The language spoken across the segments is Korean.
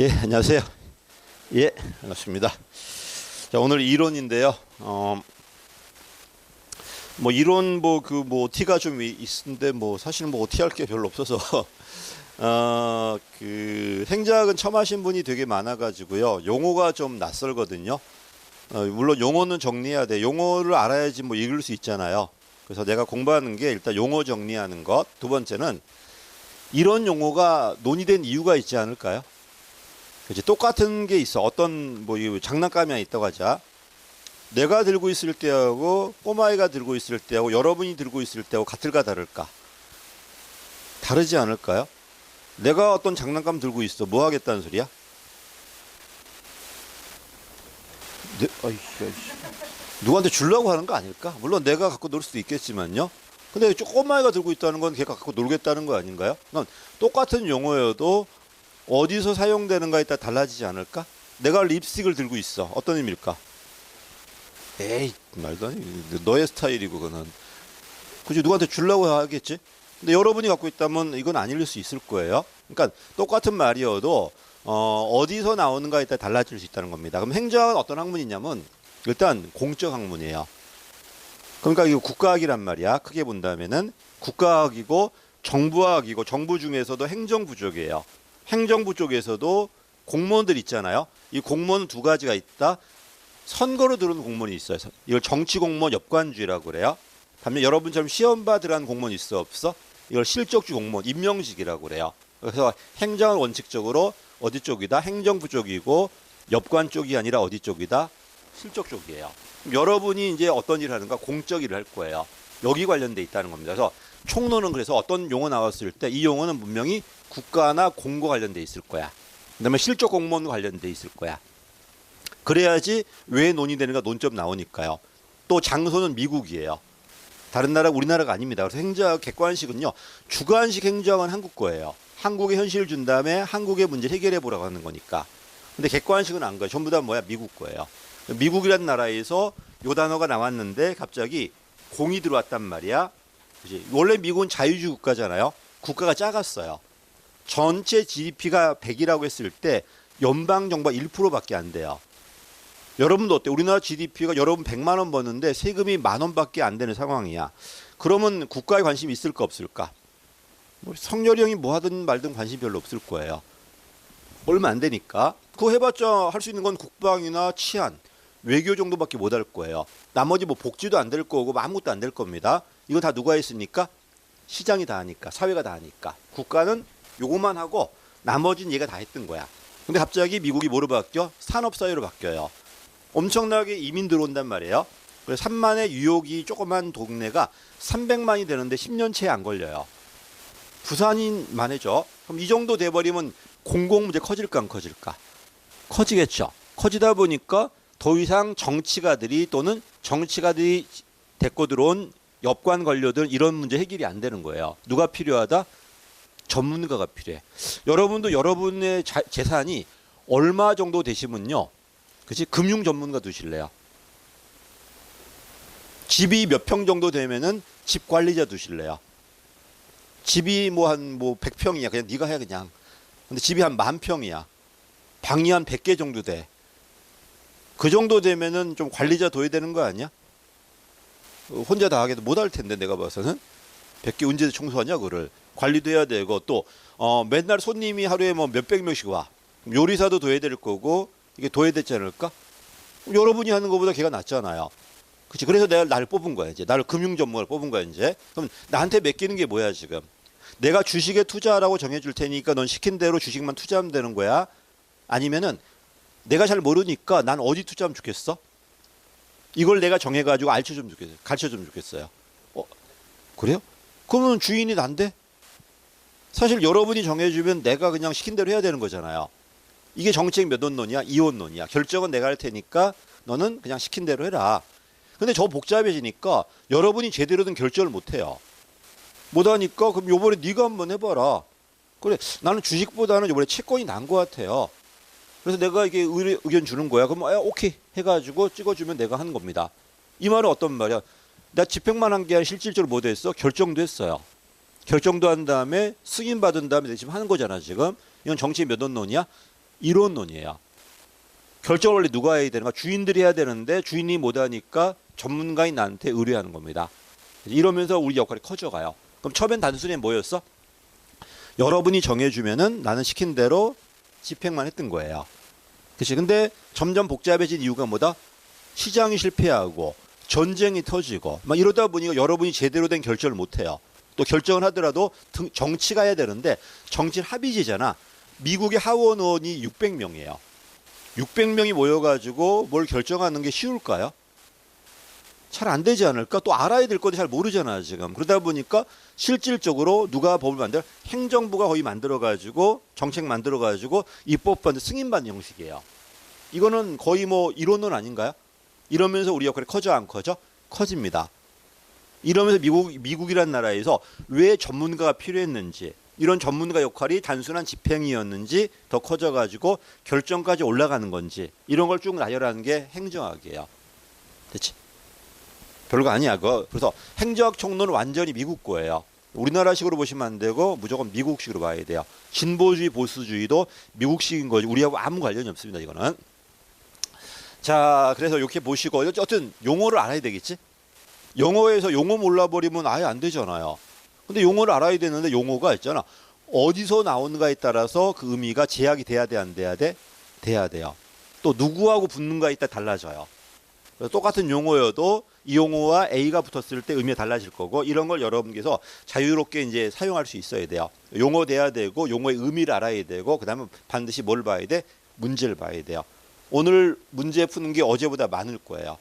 예, 안녕하세요. 예, 반갑습니다. 자, 오늘 이론인데요. 뭐 이론 OT가 좀 있는데 사실 OT 할 게 별로 없어서 생작은 처음 하신 분이 되게 많아가지고요. 용어가 좀 낯설거든요. 물론 용어는 정리해야 돼. 용어를 알아야지 읽을 수 있잖아요. 그래서 내가 공부하는 게 일단 용어 정리하는 것. 두 번째는 이런 용어가 논의된 이유가 있지 않을까요? 그치, 똑같은 게 있어. 어떤 이 장난감이 하나 있다고 하자. 내가 들고 있을 때하고 꼬마이가 들고 있을 때하고 여러분이 들고 있을 때하고 같을까 다를까? 다르지 않을까요? 내가 어떤 장난감 들고 있어. 뭐 하겠다는 소리야? 누구한테 주려고 하는 거 아닐까? 물론 내가 갖고 놀 수도 있겠지만요. 근데 꼬마이가 들고 있다는 건 걔가 갖고 놀겠다는 거 아닌가요? 그럼 똑같은 용어여도 어디서 사용되는가에 따라 달라지지 않을까? 내가 립스틱을 들고 있어. 어떤 의미일까? 에이, 말도 안 돼. 너의 스타일이고, 그거는. 굳이 누구한테 주려고 하겠지? 근데 여러분이 갖고 있다면 이건 아닐 수 있을 거예요. 그러니까 똑같은 말이어도 어디서 나오는가에 따라 달라질 수 있다는 겁니다. 그럼 행정은 어떤 학문이냐면 일단 공적 학문이에요. 그러니까 이거 국가학이란 말이야. 크게 본다면은 국가학이고 정부학이고 정부 중에서도 행정부 쪽이에요. 행정부 쪽에서도 공무원들 있잖아요. 이 공무원은 두 가지가 있다. 선거로 들어오는 공무원이 있어요. 이걸 정치 공무원 역관주의라고 그래요. 반면 여러분처럼 시험 받으라는 공무원 있어 없어? 이걸 실적주 공무원 임명직이라고 그래요. 그래서 행정은 원칙적으로 어디 쪽이다? 행정부 쪽이고 역관 쪽이 아니라 어디 쪽이다? 실적 쪽이에요. 여러분이 이제 어떤 일을 하는가? 공적 일을 할 거예요. 여기 관련돼 있다는 겁니다. 그래서 총론은 그래서 어떤 용어 나왔을 때 이 용어는 분명히 국가나 공과 관련돼 있을 거야. 그다음에 실적 공무원과 관련돼 있을 거야. 그래야지 왜 논의되는가 논점 나오니까요. 또 장소는 미국이에요. 다른 나라 우리나라가 아닙니다. 그래서 행정 객관식은요. 주관식 행정은 한국 거예요. 한국의 현실을 준 다음에 한국의 문제를 해결해 보라고 하는 거니까. 근데 객관식은 안 거예요. 전부 다 미국 거예요. 미국이라는 나라에서 요 단어가 나왔는데 갑자기 공이 들어왔단 말이야. 그치? 원래 미국은 자유주의 국가잖아요. 국가가 작았어요. 전체 GDP가 100이라고 했을 때 연방정부가 1%밖에 안 돼요. 여러분도 어때? 우리나라 GDP가 여러분 100만 원 버는데 세금이 10,000원밖에 안 되는 상황이야. 그러면 국가에 관심이 있을까 없을까? 성렬이 형이 뭐 하든 말든 관심 별로 없을 거예요. 얼마 안 되니까. 그거 해봤자 할 수 있는 건 국방이나 치안, 외교 정도밖에 못 할 거예요. 나머지 복지도 안 될 거고 아무것도 안 될 겁니다. 이거 다 누가 했습니까? 시장이 다 하니까, 사회가 다 하니까. 국가는 요것만 하고 나머지는 얘가 다 했던 거야. 근데 갑자기 미국이 뭐로 바뀌어? 산업사회로 바뀌어요. 엄청나게 이민 들어온단 말이에요. 그래서 3만의 뉴욕이 조그만 동네가 300만이 되는데 10년 채 안 걸려요. 부산인만 해죠. 그럼 이 정도 돼버리면 공공문제 커질까 안 커질까? 커지겠죠. 커지다 보니까 더 이상 정치가들이 또는 정치가들이 데리고 들어온 여권 관료들 이런 문제 해결이 안 되는 거예요. 누가 필요하다? 전문가가 필요해. 여러분도 여러분의 재산이 얼마 정도 되시면요. 그치? 금융 전문가 두실래요? 집이 몇 평 정도 되면은 집 관리자 두실래요? 집이 한 100평이야. 그냥 네가 해 그냥. 근데 집이 한 10,000평이야. 방이 한 100개 정도 돼. 그 정도 되면은 좀 관리자 둬야 되는 거 아니야? 혼자 다 하게도 못 할 텐데 내가 봐서는. 100개 언제 청소하냐 그를. 관리도 해야 되고 또 맨날 손님이 하루에 몇백 명씩 와. 요리사도 둬야 될 거고 이게 둬야 되지 않을까? 여러분이 하는 것보다 걔가 낫잖아요. 그치? 그래서 내가 나를 뽑은 거야 이제. 나를 금융 전문가를 뽑은 거야 이제. 그럼 나한테 맡기는 게 뭐야 지금? 내가 주식에 투자하라고 정해줄 테니까 넌 시킨 대로 주식만 투자하면 되는 거야? 아니면은 내가 잘 모르니까 난 어디 투자하면 좋겠어? 이걸 내가 정해가지고 가르쳐주면 좋겠어요. 그래요? 그러면 주인이 난데? 사실 여러분이 정해주면 내가 그냥 시킨 대로 해야 되는 거잖아요. 이게 정책 몇 원론이야? 2원론이야. 결정은 내가 할 테니까 너는 그냥 시킨 대로 해라. 근데 저 복잡해지니까 여러분이 제대로 된 결정을 못 해요. 못 하니까 그럼 요번에 네가 한번 해봐라. 그래, 나는 주식보다는 요번에 채권이 나은 것 같아요. 그래서 내가 이게 의견 주는 거야. 그럼 오케이 해가지고 찍어주면 내가 하는 겁니다. 이 말은 어떤 말이야? 나 집행만 한 게 아니라 실질적으로 뭐 됐어? 결정도 했어요. 결정도 한 다음에 승인 받은 다음에 지금 하는 거잖아 지금. 이건 정치 몇 원론이야? 이론론이에요. 결정을 원래 누가 해야 되는가? 주인들이 해야 되는데 주인이 못하니까 전문가인 나한테 의뢰하는 겁니다. 이러면서 우리 역할이 커져가요. 그럼 처음엔 단순히 뭐였어? 여러분이 정해주면은 나는 시킨 대로 집행만 했던 거예요. 그치? 근데 점점 복잡해진 이유가 뭐다? 시장이 실패하고 전쟁이 터지고 막 이러다 보니까 여러분이 제대로 된 결정을 못 해요. 또 결정을 하더라도 정치가 해야 되는데 정치는 합의제잖아. 미국의 하원 의원이 600명이에요. 600명이 모여가지고 뭘 결정하는 게 쉬울까요? 잘 안 되지 않을까? 또 알아야 될 것도 잘 모르잖아 지금. 그러다 보니까 실질적으로 누가 법을 만들어? 행정부가 거의 만들어가지고 정책 만들어가지고 입법받는 승인받는 형식이에요. 이거는 거의 뭐 이론론 아닌가요? 이러면서 우리 역할이 커져 안 커져? 커집니다. 이러면서 미국이란 나라에서 왜 전문가가 필요했는지, 이런 전문가 역할이 단순한 집행이었는지 더 커져가지고 결정까지 올라가는 건지 이런 걸 쭉 나열하는 게 행정학이에요. 됐지? 별거 아니야 그거. 그래서 행정학 총론은 완전히 미국 거예요. 우리나라식으로 보시면 안 되고 무조건 미국식으로 봐야 돼요. 진보주의 보수주의도 미국식인 거지 우리하고 아무 관련이 없습니다. 이거는. 자, 그래서 이렇게 보시고 어쨌든 용어를 알아야 되겠지. 영어에서 용어 몰라버리면 아예 안 되잖아요. 근데 용어를 알아야 되는데 용어가 있잖아. 어디서 나오는가에 따라서 그 의미가 제약이 돼야 돼, 안 돼야 돼? 돼야 돼요. 또 누구하고 붙는가에 따라 달라져요. 똑같은 용어여도 이 용어와 A가 붙었을 때 의미가 달라질 거고 이런 걸 여러분께서 자유롭게 이제 사용할 수 있어야 돼요. 용어 돼야 되고 용어의 의미를 알아야 되고 그다음에 반드시 뭘 봐야 돼? 문제를 봐야 돼요. 오늘 문제 푸는 게 어제보다 많을 거예요.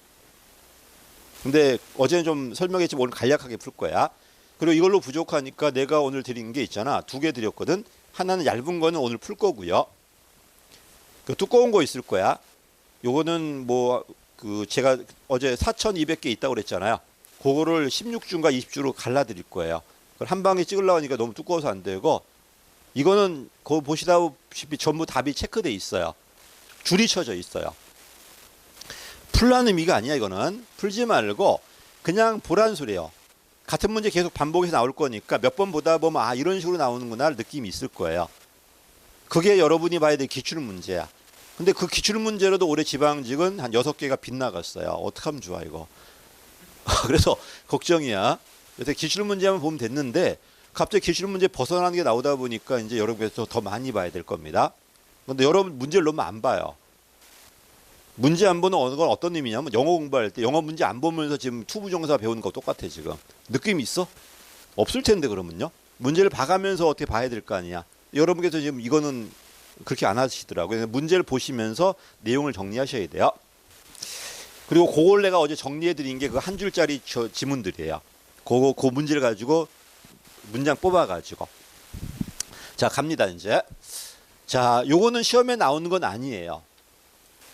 근데 어제는 좀 설명했지만 오늘 간략하게 풀 거야. 그리고 이걸로 부족하니까 내가 오늘 드린 게 있잖아. 2개 드렸거든. 하나는 얇은 거는 오늘 풀 거고요. 그 두꺼운 거 있을 거야. 요거는 뭐 그 제가 어제 4,200개 있다고 그랬잖아요. 그거를 16주인가 20주로 갈라드릴 거예요. 그걸 한 방에 찍으려고 하니까 너무 두꺼워서 안 되고 이거는 거 보시다시피 전부 답이 체크돼 있어요. 줄이 쳐져 있어요. 풀라는 의미가 아니야. 이거는 풀지 말고 그냥 보란 소리예요. 같은 문제 계속 반복해서 나올 거니까 몇 번 보다 보면 아 이런 식으로 나오는구나 느낌이 있을 거예요. 그게 여러분이 봐야 될 기출 문제야. 근데 그 기출 문제로도 올해 지방직은 한 6개가 빗나갔어요. 어떡하면 좋아 이거. 그래서 걱정이야. 그래서 기출 문제만 보면 됐는데 갑자기 기출 문제 벗어나는 게 나오다 보니까 이제 여러분께서 더 많이 봐야 될 겁니다. 근데 여러분 문제를 너무 안 봐요. 문제 안 보는 건 어떤 의미냐면 영어 공부할 때 영어 문제 안 보면서 지금 투부정사 배우는 거 똑같아 지금. 느낌이 있어? 없을 텐데 그러면요. 문제를 봐가면서 어떻게 봐야 될 거 아니야. 여러분께서 지금 이거는 그렇게 안 하시더라고요. 문제를 보시면서 내용을 정리하셔야 돼요. 그리고 그걸 내가 어제 정리해 드린 게 그 한 줄짜리 지문들이에요. 그 문제를 가지고 문장 뽑아 가지고 자 갑니다 이제. 자 요거는 시험에 나오는 건 아니에요.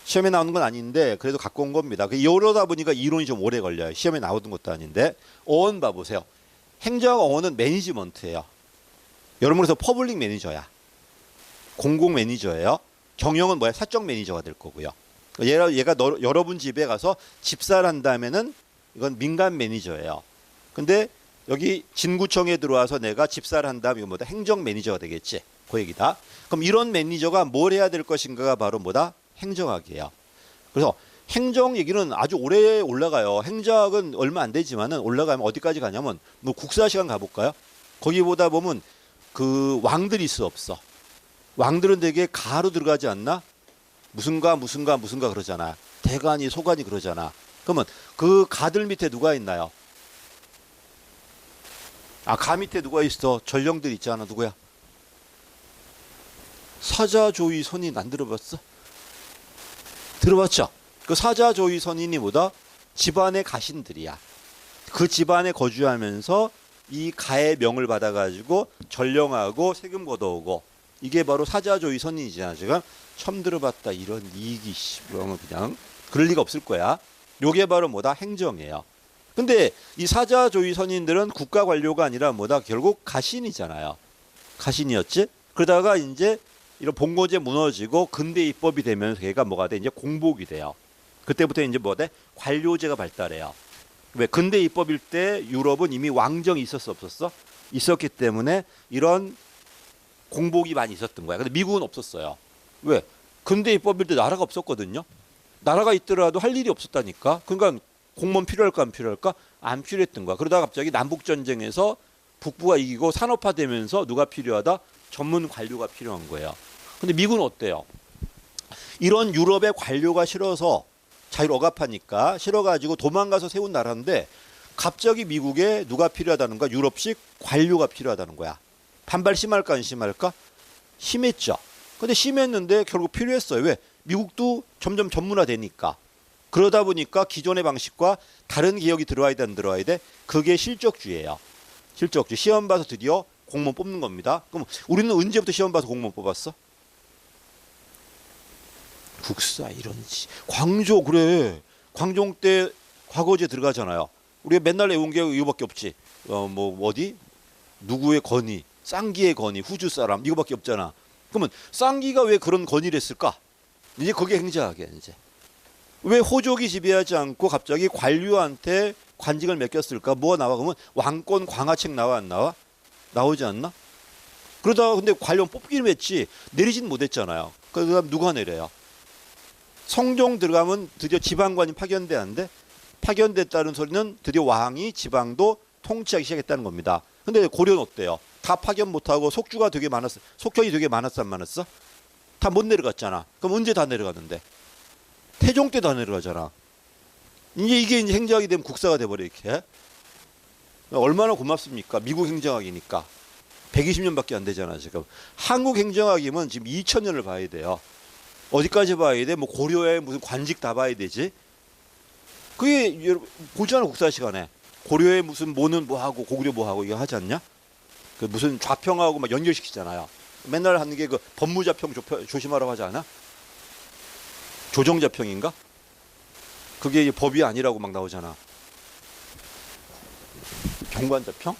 시험에 나오는 건 아닌데 그래도 갖고 온 겁니다. 이러다 보니까 이론이 좀 오래 걸려요. 시험에 나오는 것도 아닌데. 어원 봐보세요. 행정 어원은 매니지먼트예요. 여러분 그래서 퍼블릭 매니저야. 공공 매니저예요. 경영은 뭐야? 사적 매니저가 될 거고요. 얘가 여러분 집에 가서 집사를 한다면은 이건 민간 매니저예요. 근데 여기 진구청에 들어와서 내가 집사를 한다면 이건 뭐다? 행정 매니저가 되겠지. 그 얘기다. 그럼 이런 매니저가 뭘 해야 될 것인가가 바로 뭐다? 행정학이에요. 그래서 행정 얘기는 아주 오래 올라가요. 행정학은 얼마 안 되지만은 올라가면 어디까지 가냐면 뭐 국사 시간 가볼까요? 거기 보다 보면 그 왕들이 있어 없어. 왕들은 되게 가로 들어가지 않나? 무슨가 그러잖아. 대관이 소관이 그러잖아. 그러면 그 가들 밑에 누가 있나요? 아, 가 밑에 누가 있어? 전령들 있잖아. 누구야? 사자조위 선인 안 들어봤어? 들어봤죠? 그 사자조위 선인이 뭐다? 집안의 가신들이야. 그 집안에 거주하면서 이 가의 명을 받아가지고 전령하고 세금 걷어오고 이게 바로 사자조위 선인이잖아. 지금 처음 들어봤다 이런 이익이 그러면 그냥 그럴 리가 없을 거야. 요게 바로 뭐다? 행정이에요. 근데 이 사자조위 선인들은 국가 관료가 아니라 뭐다? 결국 가신이잖아요. 가신이었지? 그러다가 이제 이런 봉건제 무너지고 근대 입법이 되면서 걔가 뭐가 돼? 이제 공복이 돼요. 그때부터 이제 뭐 돼? 관료제가 발달해요. 왜? 근대 입법일 때 유럽은 이미 왕정이 있었어 없었어? 있었기 때문에 이런 공복이 많이 있었던 거야. 근데 미국은 없었어요. 왜? 근대 입법일 때 나라가 없었거든요. 나라가 있더라도 할 일이 없었다니까. 그러니까 공무원 필요할까 안 필요할까? 안 필요했던 거야. 그러다가 갑자기 남북전쟁에서 북부가 이기고 산업화되면서 누가 필요하다? 전문 관료가 필요한 거예요. 근데 미국은 어때요? 이런 유럽의 관료가 싫어서 자유를 억압하니까 싫어가지고 도망가서 세운 나라인데 갑자기 미국에 누가 필요하다는 거야? 유럽식 관료가 필요하다는 거야. 반발 심할까 안 심할까? 심했죠. 근데 심했는데 결국 필요했어요. 왜? 미국도 점점 전문화되니까. 그러다 보니까 기존의 방식과 다른 개혁이 들어와야 돼, 안 들어와야 돼? 그게 실적주의예요. 실적주의. 시험 봐서 드디어 공무원 뽑는 겁니다. 그럼 우리는 언제부터 시험 봐서 공무원 뽑았어? 국사 이런지. 광조 그래. 광종 때 과거제 들어가잖아요. 우리가 맨날 외운 게 이거밖에 없지. 뭐 어디? 누구의 건의, 쌍기의 건의, 후주 사람 이거밖에 없잖아. 그러면 쌍기가 왜 그런 건의를 했을까? 이제 그게 행자학이야 이제. 왜 호족이 지배하지 않고 갑자기 관료한테 관직을 맡겼을까? 뭐가 나와? 그러면 왕권 강화책 나와 안 나와? 나오지 않나? 그러다가 근데 관료 뽑기는 했지 내리진 못했잖아요. 그다음 누가 내려요? 성종 들어가면 드디어 지방관이 파견돼 안 돼? 파견됐다는 소리는 드디어 왕이 지방도 통치하기 시작했다는 겁니다. 근데 고려는 어때요? 다 파견 못하고 속주가 되게 많았어. 속현이 되게 많았어 안 많았어? 다 못 내려갔잖아. 그럼 언제 다 내려갔는데? 태종 때 다 내려가잖아. 이게 이제 행정학이 되면 국사가 돼버려 이렇게. 얼마나 고맙습니까? 미국 행정학이니까. 120년밖에 안 되잖아 지금. 한국 행정학이면 지금 2000년을 봐야 돼요. 어디까지 봐야 돼? 뭐 고려에 무슨 관직 다 봐야 되지? 그게 여러분 보잖아 국사 시간에. 고려에 무슨 뭐는 뭐하고 고구려 뭐하고 이거 하지 않냐? 그 무슨 좌평하고 막 연결시키잖아요. 맨날 하는 게 그 법무자평 조심하라고 하지 않아? 조정자평인가? 그게 법이 아니라고 막 나오잖아. 경관자평?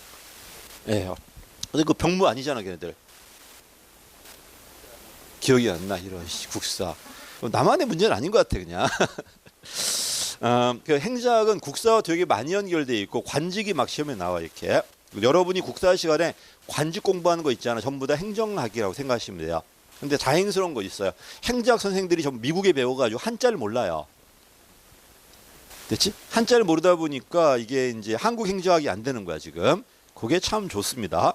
예. 근데 그 병무 아니잖아, 걔네들. 기억이 안 나, 이런 국사. 나만의 문제는 아닌 것 같아, 그냥. 그 행자학은 국사와 되게 많이 연결돼 있고 관직이 막 시험에 나와 이렇게. 여러분이 국사 시간에 관직 공부하는 거 있잖아. 전부 다 행정학이라고 생각하시면 돼요. 근데 다행스러운 거 있어요. 행정학 선생들이 전부 미국에 배워가지고 한자를 몰라요. 됐지? 한자를 모르다 보니까 이게 이제 한국 행정학이 안 되는 거야 지금. 그게 참 좋습니다.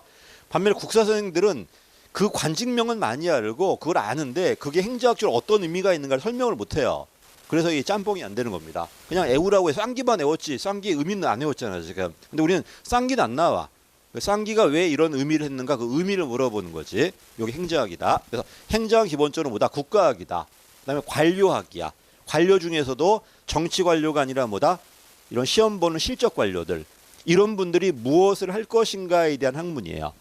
반면에 국사 선생들은 그 관직명은 많이 알고 그걸 아는데 그게 행정학적으로 어떤 의미가 있는가를 설명을 못해요. 그래서 이게 짬뽕이 안 되는 겁니다. 그냥 애우라고 해서 쌍기만 애웠지 쌍기의 의미는 안 애웠잖아요 지금. 근데 우리는 쌍기는 안 나와. 쌍기가 왜 이런 의미를 했는가 그 의미를 물어보는 거지. 여기 행정학이다. 그래서 행정학 기본적으로 뭐다? 국가학이다. 그다음에 관료학이야. 관료 중에서도 정치 관료가 아니라 뭐다? 이런 시험 보는 실적 관료들. 이런 분들이 무엇을 할 것인가에 대한 학문이에요.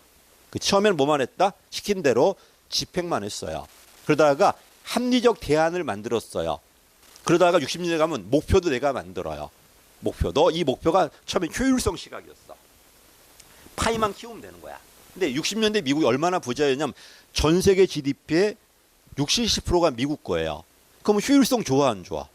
그 처음에는 뭐만 했다? 시킨 대로 집행만 했어요. 그러다가 합리적 대안을 만들었어요. 그러다가 60년대 가면 목표도 내가 만들어요. 목표. 너 이 목표가 처음에 효율성 시각이었어. 파이만 키우면 되는 거야. 근데 60년대 미국이 얼마나 부자였냐면 전 세계 GDP의 60, 70%가 미국 거예요. 그러면 효율성 좋아 안 좋아?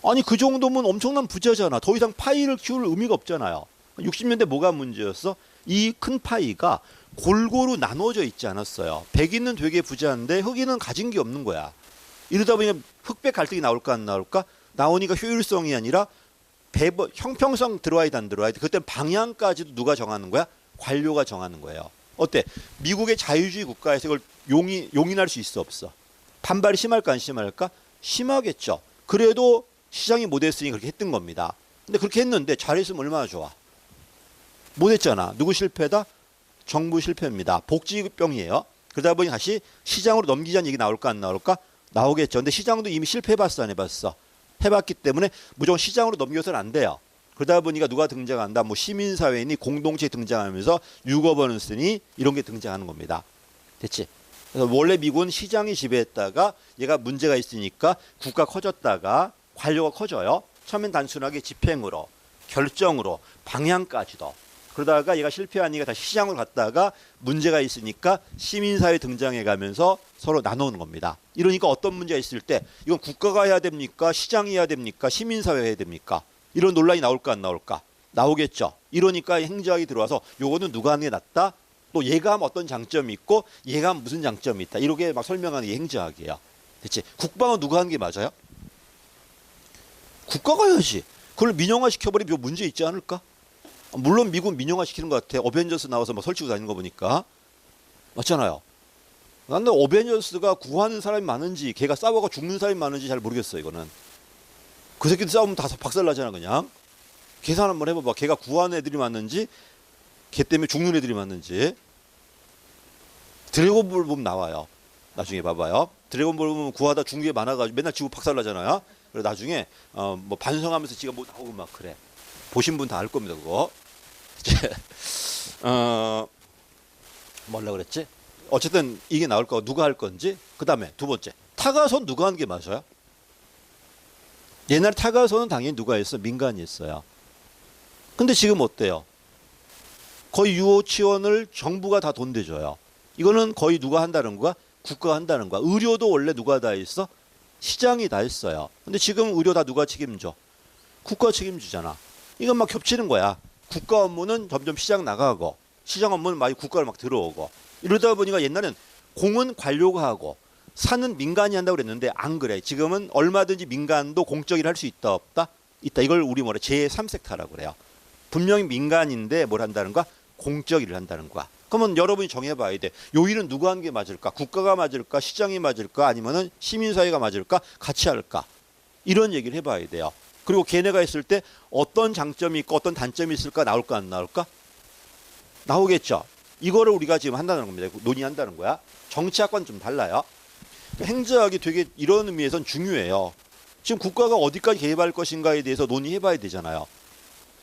아니 그 정도면 엄청난 부자잖아. 더 이상 파이를 키울 의미가 없잖아요. 60년대 뭐가 문제였어? 이 큰 파이가 골고루 나눠져 있지 않았어요. 백인은 되게 부자인데 흑인은 가진 게 없는 거야. 이러다 보니 흑백 갈등이 나올까 안 나올까? 나오니까 효율성이 아니라 형평성 들어와야 돼 안 들어와야 돼. 그때 방향까지도 누가 정하는 거야? 관료가 정하는 거예요. 어때? 미국의 자유주의 국가에서 이걸 용인할 수 있어 없어? 반발이 심할까 안 심할까? 심하겠죠. 그래도 시장이 못했으니 그렇게 했던 겁니다. 근데 그렇게 했는데 잘했으면 얼마나 좋아. 못했잖아. 누구 실패다? 정부 실패입니다. 복지병이에요. 그러다 보니 다시 시장으로 넘기자는 얘기 나올까 안 나올까? 나오겠죠. 근데 시장도 이미 실패해봤어 안 해봤어? 해봤기 때문에 무조건 시장으로 넘겨서는 안 돼요. 그러다 보니까 누가 등장한다? 뭐 시민사회니 공동체 등장하면서 유거버넌스니 이런 게 등장하는 겁니다. 됐지? 그래서 원래 미국은 시장이 지배했다가 얘가 문제가 있으니까 국가 커졌다가 관료가 커져요. 처음엔 단순하게 집행으로 결정으로 방향까지도. 그러다가 얘가 실패하니까 다시 시장으로 갔다가 문제가 있으니까 시민사회 등장해 가면서 서로 나누는 겁니다. 이러니까 어떤 문제가 있을 때 이건 국가가 해야 됩니까? 시장이 해야 됩니까? 시민사회가 해야 됩니까? 이런 논란이 나올까 안 나올까? 나오겠죠. 이러니까 행정학이 들어와서 요거는 누가 하는 게 낫다? 또 얘가 하면 어떤 장점이 있고 얘가 하면 무슨 장점이 있다. 이렇게 막 설명하는 게 행정학이에요. 대체 국방은 누가 하는 게 맞아요? 국가가 해야지. 그걸 민영화 시켜버리면 문제 있지 않을까? 물론 미국 민영화 시키는 것 같아. 어벤져스 나와서 막 설치고 다니는 거 보니까. 맞잖아요. 근데 어벤져스가 구하는 사람이 많은지 걔가 싸워가 죽는 사람이 많은지 잘 모르겠어 이거는. 그 새끼들 싸우면 다 박살나잖아 그냥. 계산 한번 해봐봐. 걔가 구하는 애들이 많은지 걔 때문에 죽는 애들이 많은지. 드래곤볼 보면 나와요. 나중에 봐봐요. 드래곤볼 보면 구하다 죽는 게 많아가지고 맨날 지구 박살나잖아요. 그래서 나중에 뭐 반성하면서 지가 뭐 나오고 막 그래. 보신 분 다 알 겁니다 그거. 이제 뭐라 그랬지? 어쨌든 이게 나올 거 누가 할 건지. 그 다음에 두 번째 타가선 누가 하는 게 맞아요? 옛날 타가선은 당연히 누가 했어? 민간이 했어요. 근데 지금 어때요? 거의 유치원을 정부가 다 돈 대줘요. 이거는 거의 누가 한다는 거야? 국가가 한다는 거야. 의료도 원래 누가 다 했어? 시장이 다 했어요. 근데 지금 의료 다 누가 책임져? 국가 책임지잖아. 이건 막 겹치는 거야. 국가 업무는 점점 시장 나가고 시장 업무는 막 국가를 막 들어오고 이러다 보니까 옛날엔 공은 관료가 하고 산은 민간이 한다고 그랬는데 안 그래. 지금은 얼마든지 민간도 공적 일을 할 수 있다 없다? 있다. 이걸 우리 뭐래 제3섹터라고 그래요. 분명히 민간인데 뭘 한다는 거야? 공적 일을 한다는 거야. 그러면 여러분이 정해봐야 돼. 요 일은 누가 하는 게 맞을까? 국가가 맞을까? 시장이 맞을까? 아니면은 시민사회가 맞을까? 같이 할까? 이런 얘기를 해봐야 돼요. 그리고 걔네가 했을 때 어떤 장점이 있고 어떤 단점이 있을까? 나올까 안 나올까? 나오겠죠. 이거를 우리가 지금 한다는 겁니다. 논의한다는 거야. 정치학과는 좀 달라요. 행정학이 되게 이런 의미에선 중요해요. 지금 국가가 어디까지 개입할 것인가에 대해서 논의해봐야 되잖아요.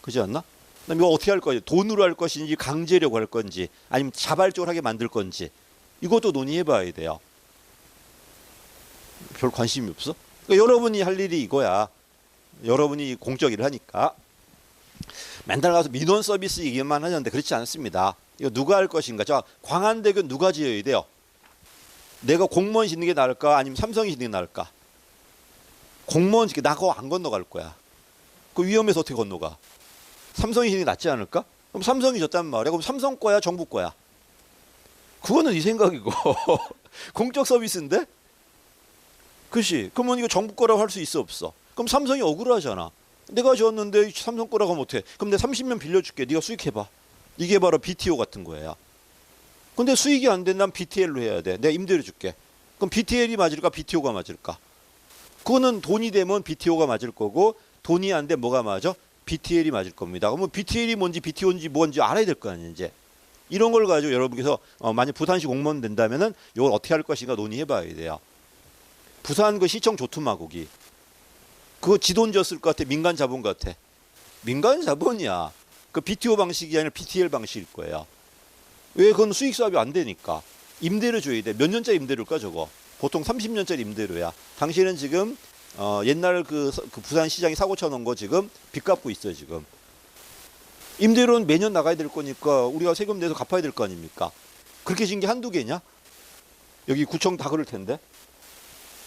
그렇지 않나? 그럼 이거 어떻게 할 거예요? 돈으로 할 것인지 강제력으로 할 건지 아니면 자발적으로 하게 만들 건지 이것도 논의해봐야 돼요. 별 관심이 없어? 그러니까 여러분이 할 일이 이거야. 여러분이 공적 일을 하니까. 맨날 가서 민원 서비스 얘기만 하는데 그렇지 않습니다. 이거 누가 할 것인가? 자, 광안대교 누가 지어야 돼요? 내가 공무원 짓는 게 나을까? 아니면 삼성이 짓는 게 나을까? 공무원 짓게 나 그거 안 건너갈 거야. 그 위험해서 어떻게 건너가? 삼성이 짓는 게 낫지 않을까? 그럼 삼성이 졌단 말이야. 그럼 삼성 거야, 정부 거야? 그거는 네 생각이고 공적 서비스인데? 그렇지? 그러면 이거 정부 거라고 할 수 있어 없어? 그럼 삼성이 억울하잖아. 내가 지었는데 삼성 거라고 하면 어떡해? 그럼 내가 30년 빌려줄게. 네가 수익해봐. 이게 바로 BTO 같은 거예요. 근데 수익이 안 된다면 BTL로 해야 돼. 내가 임대료 줄게. 그럼 BTL이 맞을까? BTO가 맞을까? 그거는 돈이 되면 BTO가 맞을 거고 돈이 안 되면 뭐가 맞아? BTL이 맞을 겁니다. 그러면 BTL이 뭔지 BTO인지 뭔지 알아야 될 거 아니에요. 이제. 이런 걸 가지고 여러분께서 만약 부산시 공무원 된다면은 이걸 어떻게 할 것인가 논의해봐야 돼요. 부산 그 시청 조투마 거기. 그거 지돈 졌을 것 같아. 민간 자본 같아. 민간 자본이야. 그 BTO 방식이 아니라 BTL 방식일 거예요. 왜? 그건 수익 사업이 안 되니까. 임대료 줘야 돼. 몇 년짜리 임대료일까 저거? 보통 30년짜리 임대료야. 당신은 지금 옛날 그 부산 시장이 사고 쳐놓은 거 지금 빚 갚고 있어요 지금. 임대료는 매년 나가야 될 거니까 우리가 세금 내서 갚아야 될 거 아닙니까? 그렇게 진 게 한두 개냐? 여기 구청 다 그럴 텐데.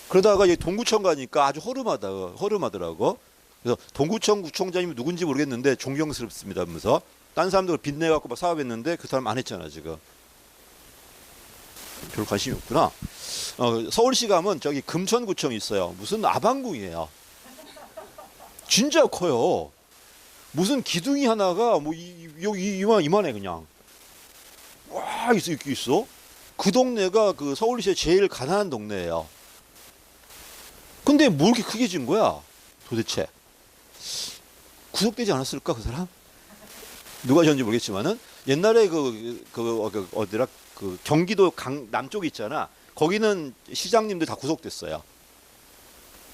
그러다가 여기 동구청 가니까 아주 허름하더라고. 그래서 동구청 구청장님이 누군지 모르겠는데 존경스럽습니다 하면서 딴 사람들 빚내갖고 막 사업했는데 그 사람 안 했잖아 지금. 별 관심이 없구나. 서울시 가면 저기 금천구청이 있어요. 무슨 아방궁이에요. 진짜 커요. 무슨 기둥이 하나가 뭐 이만해 그냥. 와 이렇게 있어. 그 동네가 그 서울시의 제일 가난한 동네예요. 근데 뭐 이렇게 크게 진 거야 도대체? 구속되지 않았을까 그 사람? 누가 지었는지 모르겠지만은 옛날에 어디라 그 경기도 남쪽에 있잖아. 거기는 시장님들 다 구속됐어요.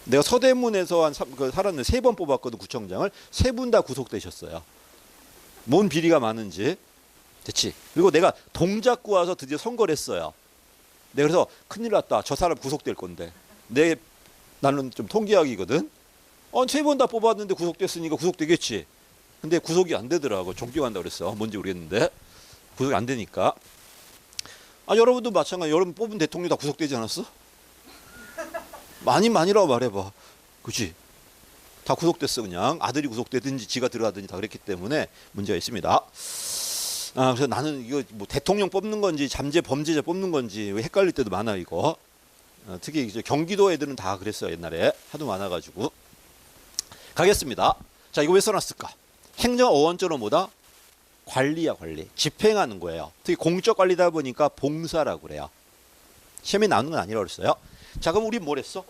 내가 서대문에서 살았는데 3번 뽑았거든 구청장을. 3분 다 구속되셨어요. 뭔 비리가 많은지. 됐지. 그리고 내가 동작구 와서 드디어 선거를 했어요. 내가 그래서 큰일 났다. 저 사람 구속될 건데. 나는 좀 통계학이거든. 3번 다 뽑았는데 구속됐으니까 구속되겠지. 근데 구속이 안 되더라고. 존경한다고 그랬어. 뭔지 모르겠는데. 구속이 안 되니까. 여러분도 마찬가지. 여러분 뽑은 대통령 다 구속되지 않았어? 많이라고 말해봐. 그치? 다 구속됐어 그냥. 아들이 구속되든지 지가 들어가든지 다 그랬기 때문에 문제가 있습니다. 그래서 나는 이거 뭐 대통령 뽑는 건지 잠재 범죄자 뽑는 건지 헷갈릴 때도 많아 이거. 특히 이제 경기도 애들은 다 그랬어요 옛날에 하도 많아가지고. 가겠습니다. 자 이거 왜 써놨을까? 행정 어원자로 뭐다? 관리야 관리. 집행하는 거예요. 특히 공적 관리다 보니까 봉사라고 그래요. 시험에 나오는 건 아니라고 그랬어요. 자 그럼 우리 뭘 했어?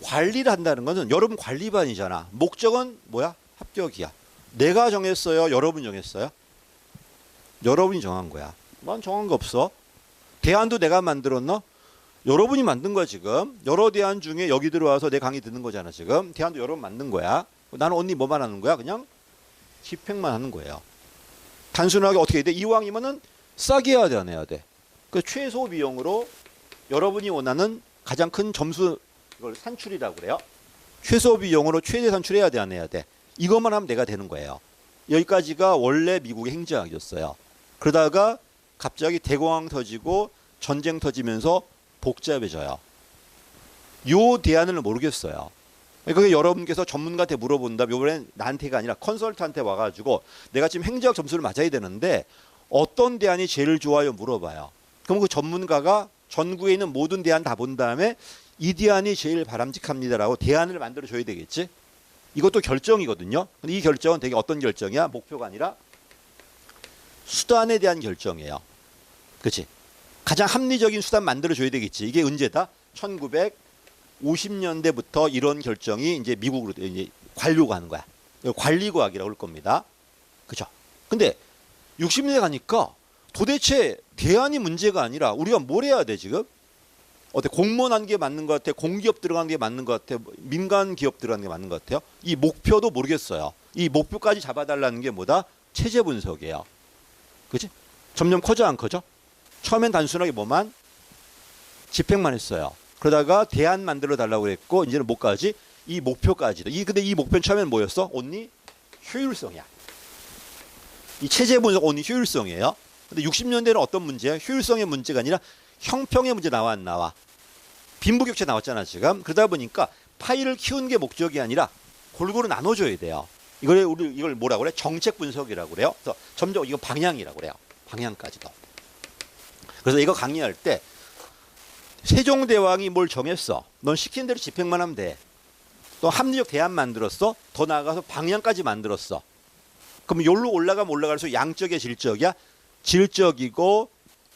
관리를 한다는 것은 여러분 관리반이잖아. 목적은 뭐야? 합격이야. 내가 정했어요? 여러분 정했어요? 여러분이 정한 거야. 난 정한 거 없어. 대안도 내가 만들었나? 여러분이 만든 거야 지금. 여러 대안 중에 여기 들어와서 내 강의 듣는 거잖아 지금. 대안도 여러분 만든 거야. 나는 언니 뭐만 하는 거야? 그냥 집행만 하는 거예요. 단순하게 어떻게 해야 돼? 이왕이면은 싸게 해야 돼, 안 해야 돼? 그 최소 비용으로 여러분이 원하는 가장 큰 점수 이걸 산출이라고 그래요. 최소 비용으로 최대 산출해야 돼, 안 해야 돼? 이것만 하면 내가 되는 거예요. 여기까지가 원래 미국의 행정학이었어요. 그러다가 갑자기 대공황 터지고 전쟁 터지면서 복잡해져요. 요 대안을 모르겠어요. 그게 여러분께서 전문가한테 물어본다. 이번엔 나한테가 아니라 컨설턴트한테 와가지고 내가 지금 행정학 점수를 맞아야 되는데 어떤 대안이 제일 좋아요 물어봐요. 그럼 그 전문가가 전국에 있는 모든 대안 다 본 다음에 이 대안이 제일 바람직합니다라고 대안을 만들어 줘야 되겠지. 이것도 결정이거든요. 근데 이 결정은 되게 어떤 결정이야? 목표가 아니라 수단에 대한 결정이에요. 그렇지? 가장 합리적인 수단 만들어 줘야 되겠지. 이게 언제다? 1950년대부터 이런 결정이 이제 미국으로 이제 관료가 하는 거야. 관리과학이라고 할 겁니다. 그죠? 근데 60년대 가니까 도대체 대안이 문제가 아니라 우리가 뭘 해야 돼 지금? 어때? 공무원 하는 게 맞는 것 같아? 공기업 들어가는 게 맞는 것 같아? 민간 기업 들어가는 게 맞는 것 같아요? 이 목표도 모르겠어요. 이 목표까지 잡아달라는 게 뭐다? 체제 분석이에요. 그치? 점점 커져 안 커져? 처음엔 단순하게 뭐만? 집행만 했어요. 그러다가 대안 만들어 달라고 그랬고 이제는 뭐까지? 이 목표까지도. 근데 이 목표는 처음엔 뭐였어? 온리 효율성이야. 이 체제 분석 온리 효율성이에요. 근데 60년대는 어떤 문제야? 효율성의 문제가 아니라 형평의 문제 나와 안 나와? 빈부격차 나왔잖아 지금. 그러다 보니까 파일을 키우는 게 목적이 아니라 골고루 나눠줘야 돼요. 이걸 뭐라고 그래? 정책 분석이라고 그래요. 그래서 점점 이거 방향이라고 그래요. 방향까지도. 그래서 이거 강의할 때 세종대왕이 뭘 정했어. 넌 시킨 대로 집행만 하면 돼. 또 합리적 대안 만들었어. 더 나아가서 방향까지 만들었어. 그럼 여기로 올라가면 올라갈수록 양적이야 질적이야? 질적이고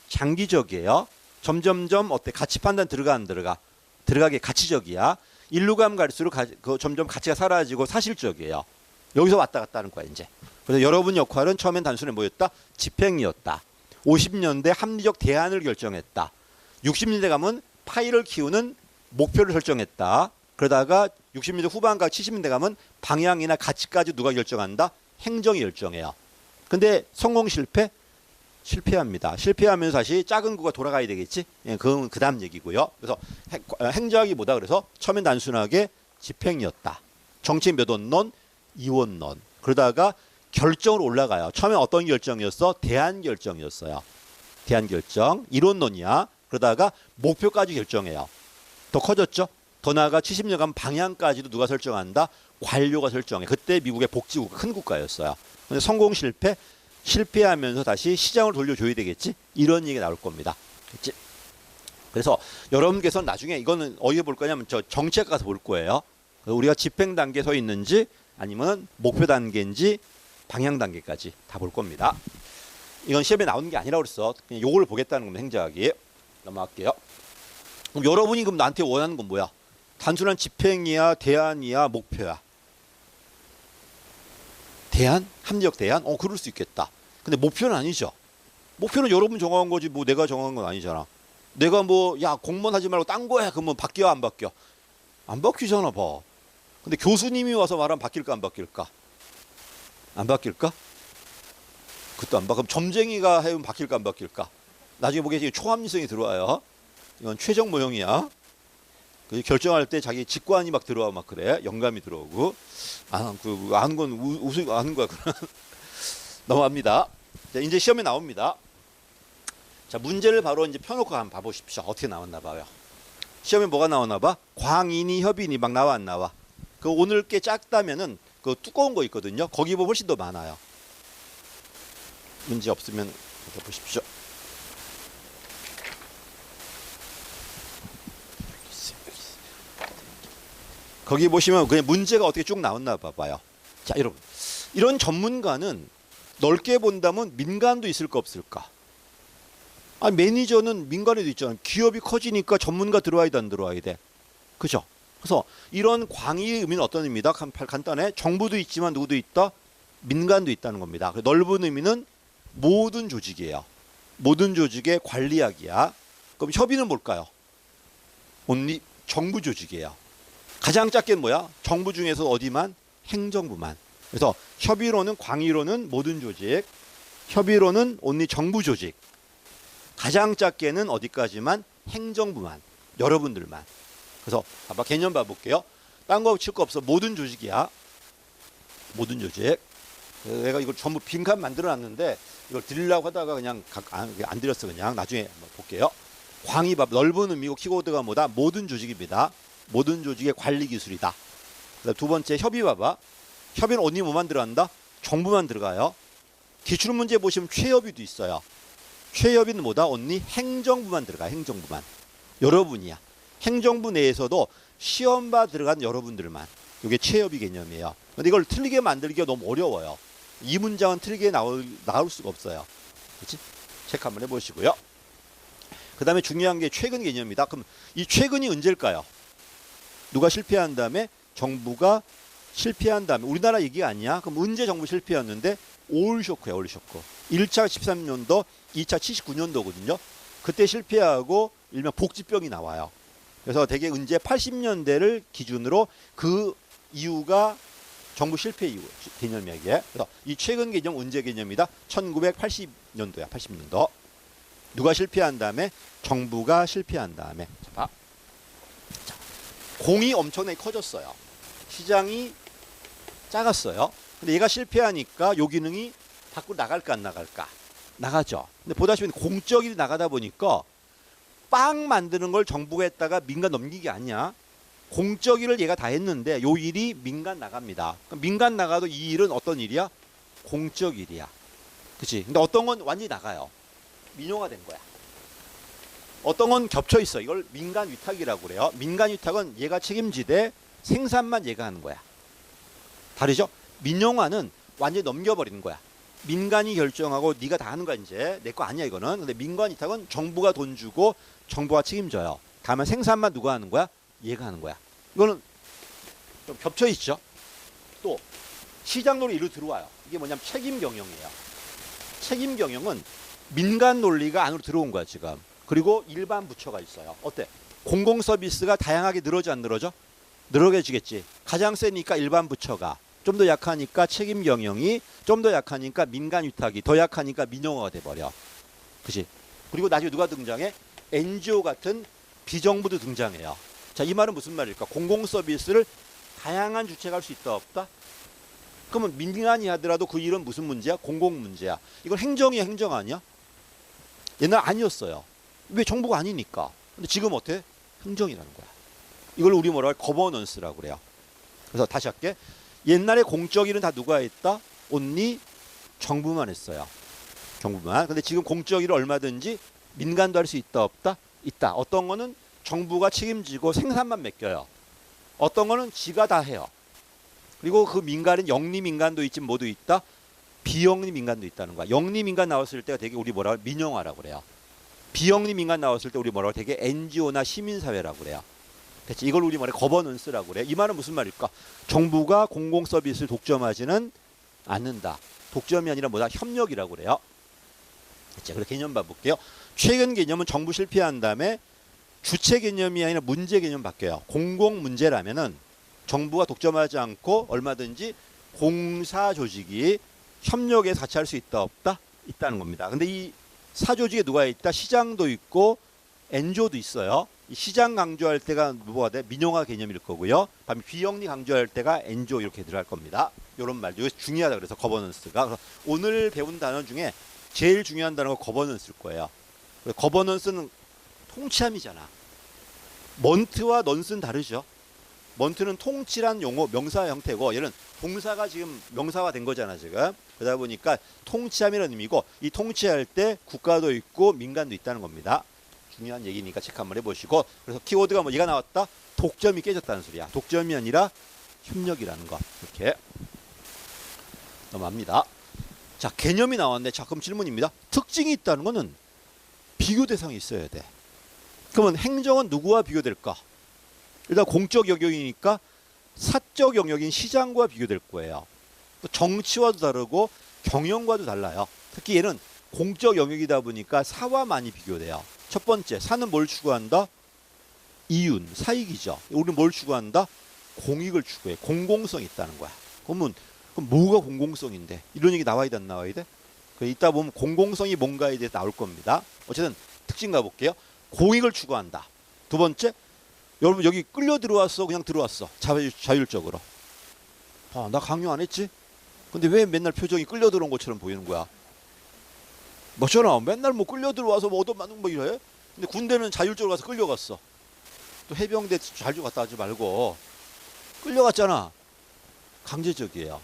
장기적이에요. 점점점 어때? 가치 판단 들어가 안 들어가? 들어가게 가치적이야. 일로 가면 갈수록 점점 가치가 사라지고 사실적이에요. 여기서 왔다 갔다 하는 거야 이제. 그래서 여러분 역할은 처음엔 단순히 뭐였다? 집행이었다. 50년대 합리적 대안을 결정했다. 60년대 가면 파일을 키우는 목표를 설정했다. 그러다가 60년대 후반과 70년대 가면 방향이나 가치까지 누가 결정한다? 행정이 결정해요. 근데 성공 실패? 실패합니다. 실패하면서 다시 작은 구가 돌아가야 되겠지? 예, 그건 그 다음 얘기고요. 그래서 행정학이 뭐다? 그래서 처음엔 단순하게 집행이었다. 정치 몇 원론? 2원론. 그러다가 결정으로 올라가요. 처음엔 어떤 결정이었어? 대안 결정이었어요. 대안 결정. 1원론이야. 그러다가 목표까지 결정해요. 더 커졌죠? 더 나아가 70년 가면 방향까지도 누가 설정한다? 관료가 설정해. 그때 미국의 복지국 큰 국가였어요. 근데 성공 실패? 실패하면서 다시 시장을 돌려줘야 되겠지? 이런 얘기가 나올 겁니다. 그치? 그래서 여러분께서는 나중에 이거는 어디에 볼 거냐면 저 정책 가서 볼 거예요. 우리가 집행 단계에 서 있는지 아니면 목표 단계인지 방향 단계까지 다 볼 겁니다. 이건 시험에 나오는 게 아니라고 그랬어. 그냥 요걸 보겠다는 겁니다. 행정학이. 넘어갈게요. 그럼 여러분이 그럼 나한테 원하는 건 뭐야? 단순한 집행이야? 대안이야? 목표야? 대안? 합리적 대안? 그럴 수 있겠다. 근데 목표는 아니죠. 목표는 여러분 정한 거지 뭐 내가 정한 건 아니잖아. 내가 뭐 야 공무원 하지 말고 딴 거 해. 그러면 바뀌어 안 바뀌어? 안 바뀌잖아 봐. 근데 교수님이 와서 말하면 바뀔까 안 바뀔까? 안 바뀔까? 그것도 안 바뀌어. 그럼 점쟁이가 해면 바뀔까 안 바뀔까? 나중에 보기에 초합리성이 들어와요. 이건 최종 모형이야. 결정할 때 자기 직관이 막 들어와 막 그래. 영감이 들어오고. 아는 건 우승 아는 거야. 넘어갑니다. 자, 이제 시험에 나옵니다. 자, 문제를 바로 이제 펴놓고 한번 봐보십시오. 어떻게 나왔나 봐요. 시험에 뭐가 나오나 봐? 광인이 협인이 막 나와 안 나와? 그 오늘 게 작다면은 그 두꺼운 거 있거든요. 거기 보면 훨씬 더 많아요. 문제 없으면 보십시오. 거기 보시면 그냥 문제가 어떻게 쭉 나왔나 봐봐요. 자, 여러분, 이런 전문가는 넓게 본다면 민간도 있을까 없을까? 아, 매니저는 민간에도 있잖아요. 기업이 커지니까 전문가 들어와야 돼, 안 들어와야 돼? 그죠? 그래서 이런 광의의 의미는 어떤 의미다? 간단해. 정부도 있지만 누구도 있다? 민간도 있다는 겁니다. 넓은 의미는 모든 조직이에요. 모든 조직의 관리학이야. 그럼 협의는 뭘까요? 온리 정부 조직이에요. 가장 작게는 뭐야? 정부 중에서 어디만? 행정부만. 그래서 협의로는 광의로는 모든 조직, 협의로는 온리 정부 조직. 가장 작게는 어디까지만? 행정부만. 여러분들만. 그래서 아마 개념 봐볼게요. 딴 거 칠 거 없어. 모든 조직이야. 모든 조직. 내가 이걸 전부 빈칸 만들어놨는데 이걸 드리려고 하다가 그냥 안 드렸어. 그냥 나중에 한번 볼게요. 광의 봐. 넓은 의미고 키워드가 뭐다? 모든 조직입니다. 모든 조직의 관리 기술이다. 두 번째 협의 봐봐. 협의는 언니 뭐만 들어간다? 정부만 들어가요. 기출문제 보시면 최협의도 있어요. 최협의는 뭐다? 언니 행정부만 들어가. 행정부만. 여러분이야. 행정부 내에서도 시험봐 들어간 여러분들만. 이게 최협의 개념이에요. 근데 이걸 틀리게 만들기가 너무 어려워요. 이 문장은 틀리게 나올 수가 없어요. 그렇지? 체크 한번 해보시고요. 그 다음에 중요한 게 최근 개념이다. 그럼 이 최근이 언제일까요? 누가 실패한 다음에 정부가 실패한 다음에 우리나라 얘기가 아니야. 그럼 언제 정부 실패였는데? 올 쇼크야, 올 쇼크. 1차 13년도, 2차 79년도거든요. 그때 실패하고 일명 복지병이 나와요. 그래서 대개 언제 80년대를 기준으로 그 이유가 정부 실패 이유 개념이야 이게. 그래서 이 최근 개념 언제 개념이다? 1980년도야, 80년도. 누가 실패한 다음에? 정부가 실패한 다음에. 자, 봐. 자, 공이 엄청나게 커졌어요. 시장이 작았어요. 근데 얘가 실패하니까 요 기능이 밖으로 나갈까 안 나갈까? 나가죠. 근데 보다시피 공적 일이 나가다 보니까 빵 만드는 걸 정부가 했다가 민간 넘기기 아니야. 공적 일을 얘가 다 했는데 요 일이 민간 나갑니다. 그럼 민간 나가도 이 일은 어떤 일이야? 공적 일이야. 그치? 근데 어떤 건 완전히 나가요. 민영화된 거야. 어떤 건 겹쳐 있어. 이걸 민간 위탁이라고 그래요. 민간 위탁은 얘가 책임지되 생산만 얘가 하는 거야. 다르죠? 민영화는 완전히 넘겨버리는 거야. 민간이 결정하고 네가 다 하는 거야 이제. 내 거 아니야 이거는. 근데 민간 위탁은 정부가 돈 주고 정부가 책임져요. 다만 생산만 누가 하는 거야? 얘가 하는 거야. 이거는 좀 겹쳐 있죠. 또 시장 논리 이리로 들어와요. 이게 뭐냐면 책임 경영이에요. 책임 경영은 민간 논리가 안으로 들어온 거야 지금. 그리고 일반 부처가 있어요. 어때? 공공 서비스가 다양하게 늘어져 안 늘어져? 늘어지겠지. 가장 세니까 일반 부처가, 좀 더 약하니까 책임 경영이, 좀 더 약하니까 민간 위탁이, 더 약하니까 민영화가 돼버려. 그치? 그리고 나중에 누가 등장해? NGO 같은 비정부도 등장해요. 자, 이 말은 무슨 말일까? 공공 서비스를 다양한 주체가 할 수 있다 없다? 그러면 민간이 하더라도 그 일은 무슨 문제야? 공공 문제야. 이건 행정이야, 행정 아니야? 옛날 아니었어요. 왜? 정부가 아니니까. 근데 지금 어때? 행정이라는 거야. 이걸 우리 뭐라고 해? 거버넌스라고 그래요. 그래서 다시 할게. 옛날에 공적 일은 다 누가 했다? 온리 정부만 했어요. 정부만. 근데 지금 공적 일을 얼마든지 민간도 할 수 있다 없다? 있다. 어떤 거는 정부가 책임지고 생산만 맡겨요. 어떤 거는 지가 다 해요. 그리고 그 민간은 영리 민간도 있지 뭐도 있다? 비영리 민간도 있다는 거야. 영리 민간 나왔을 때가 되게 우리 뭐라고 민영화라고 그래요. 비영리 민간 나왔을 때 우리 뭐라고 되게 NGO나 시민사회라고 그래요. 그치? 이걸 우리 말에 거버넌스라고 그래. 이 말은 무슨 말일까? 정부가 공공 서비스를 독점하지는 않는다. 독점이 아니라 뭐다? 협력이라고 그래요. 자, 그래 개념 봐볼게요. 최근 개념은 정부 실패한 다음에 주체 개념이 아니라 문제 개념 바뀌어요. 공공 문제라면은 정부가 독점하지 않고 얼마든지 공사 조직이 협력해서 같이 할 수 있다 없다? 있다는 겁니다. 근데 이 사조직에 누가 있다? 시장도 있고 NGO도 있어요. 이 시장 강조할 때가 뭐가 돼? 민영화 개념일 거고요. 반면 비영리 강조할 때가 NGO 이렇게 들어갈 겁니다. 이런 말도 중요하다 그래서 거버넌스가. 그래서 오늘 배운 단어 중에 제일 중요한 단어가 거버넌스일 거예요. 거버넌스는 통치함이잖아. 먼트와 넌스는 다르죠. 먼트는 통치란 용어 명사 형태고 얘는 동사가 지금 명사화 된 거잖아 지금. 그러다 보니까 통치함이라는 의미고 이 통치할 때 국가도 있고 민간도 있다는 겁니다. 중요한 얘기니까 체크 한번 해보시고. 그래서 키워드가 뭐 얘가 나왔다. 독점이 깨졌다는 소리야. 독점이 아니라 협력이라는 거. 이렇게 넘어갑니다. 자, 개념이 나왔네. 자, 그럼 질문입니다. 특징이 있다는 거는 비교 대상이 있어야 돼. 그러면 행정은 누구와 비교될까? 일단 공적 영역이니까 사적 영역인 시장과 비교될 거예요. 정치와도 다르고 경영과도 달라요. 특히 얘는 공적 영역이다 보니까 사와 많이 비교돼요. 첫 번째, 사는 뭘 추구한다? 이윤, 사익이죠. 우리는 뭘 추구한다? 공익을 추구해. 공공성이 있다는 거야. 그럼 뭐가 공공성인데? 이런 얘기 나와야 돼, 안 나와야 돼? 이따 보면 공공성이 뭔가에 대해 나올 겁니다. 어쨌든 특징 가볼게요. 공익을 추구한다. 두 번째, 여러분 여기 끌려 들어왔어? 그냥 들어왔어? 자율적으로. 아, 나 강요 안 했지? 근데 왜 맨날 표정이 끌려 들어온 것처럼 보이는 거야? 뭐잖아. 맨날 뭐 끌려 들어와서 뭐 얻어맞는 뭐 이래? 근데 군대는 자율적으로 가서 끌려갔어. 또 해병대 자주 갔다 하지 말고 끌려갔잖아. 강제적이에요.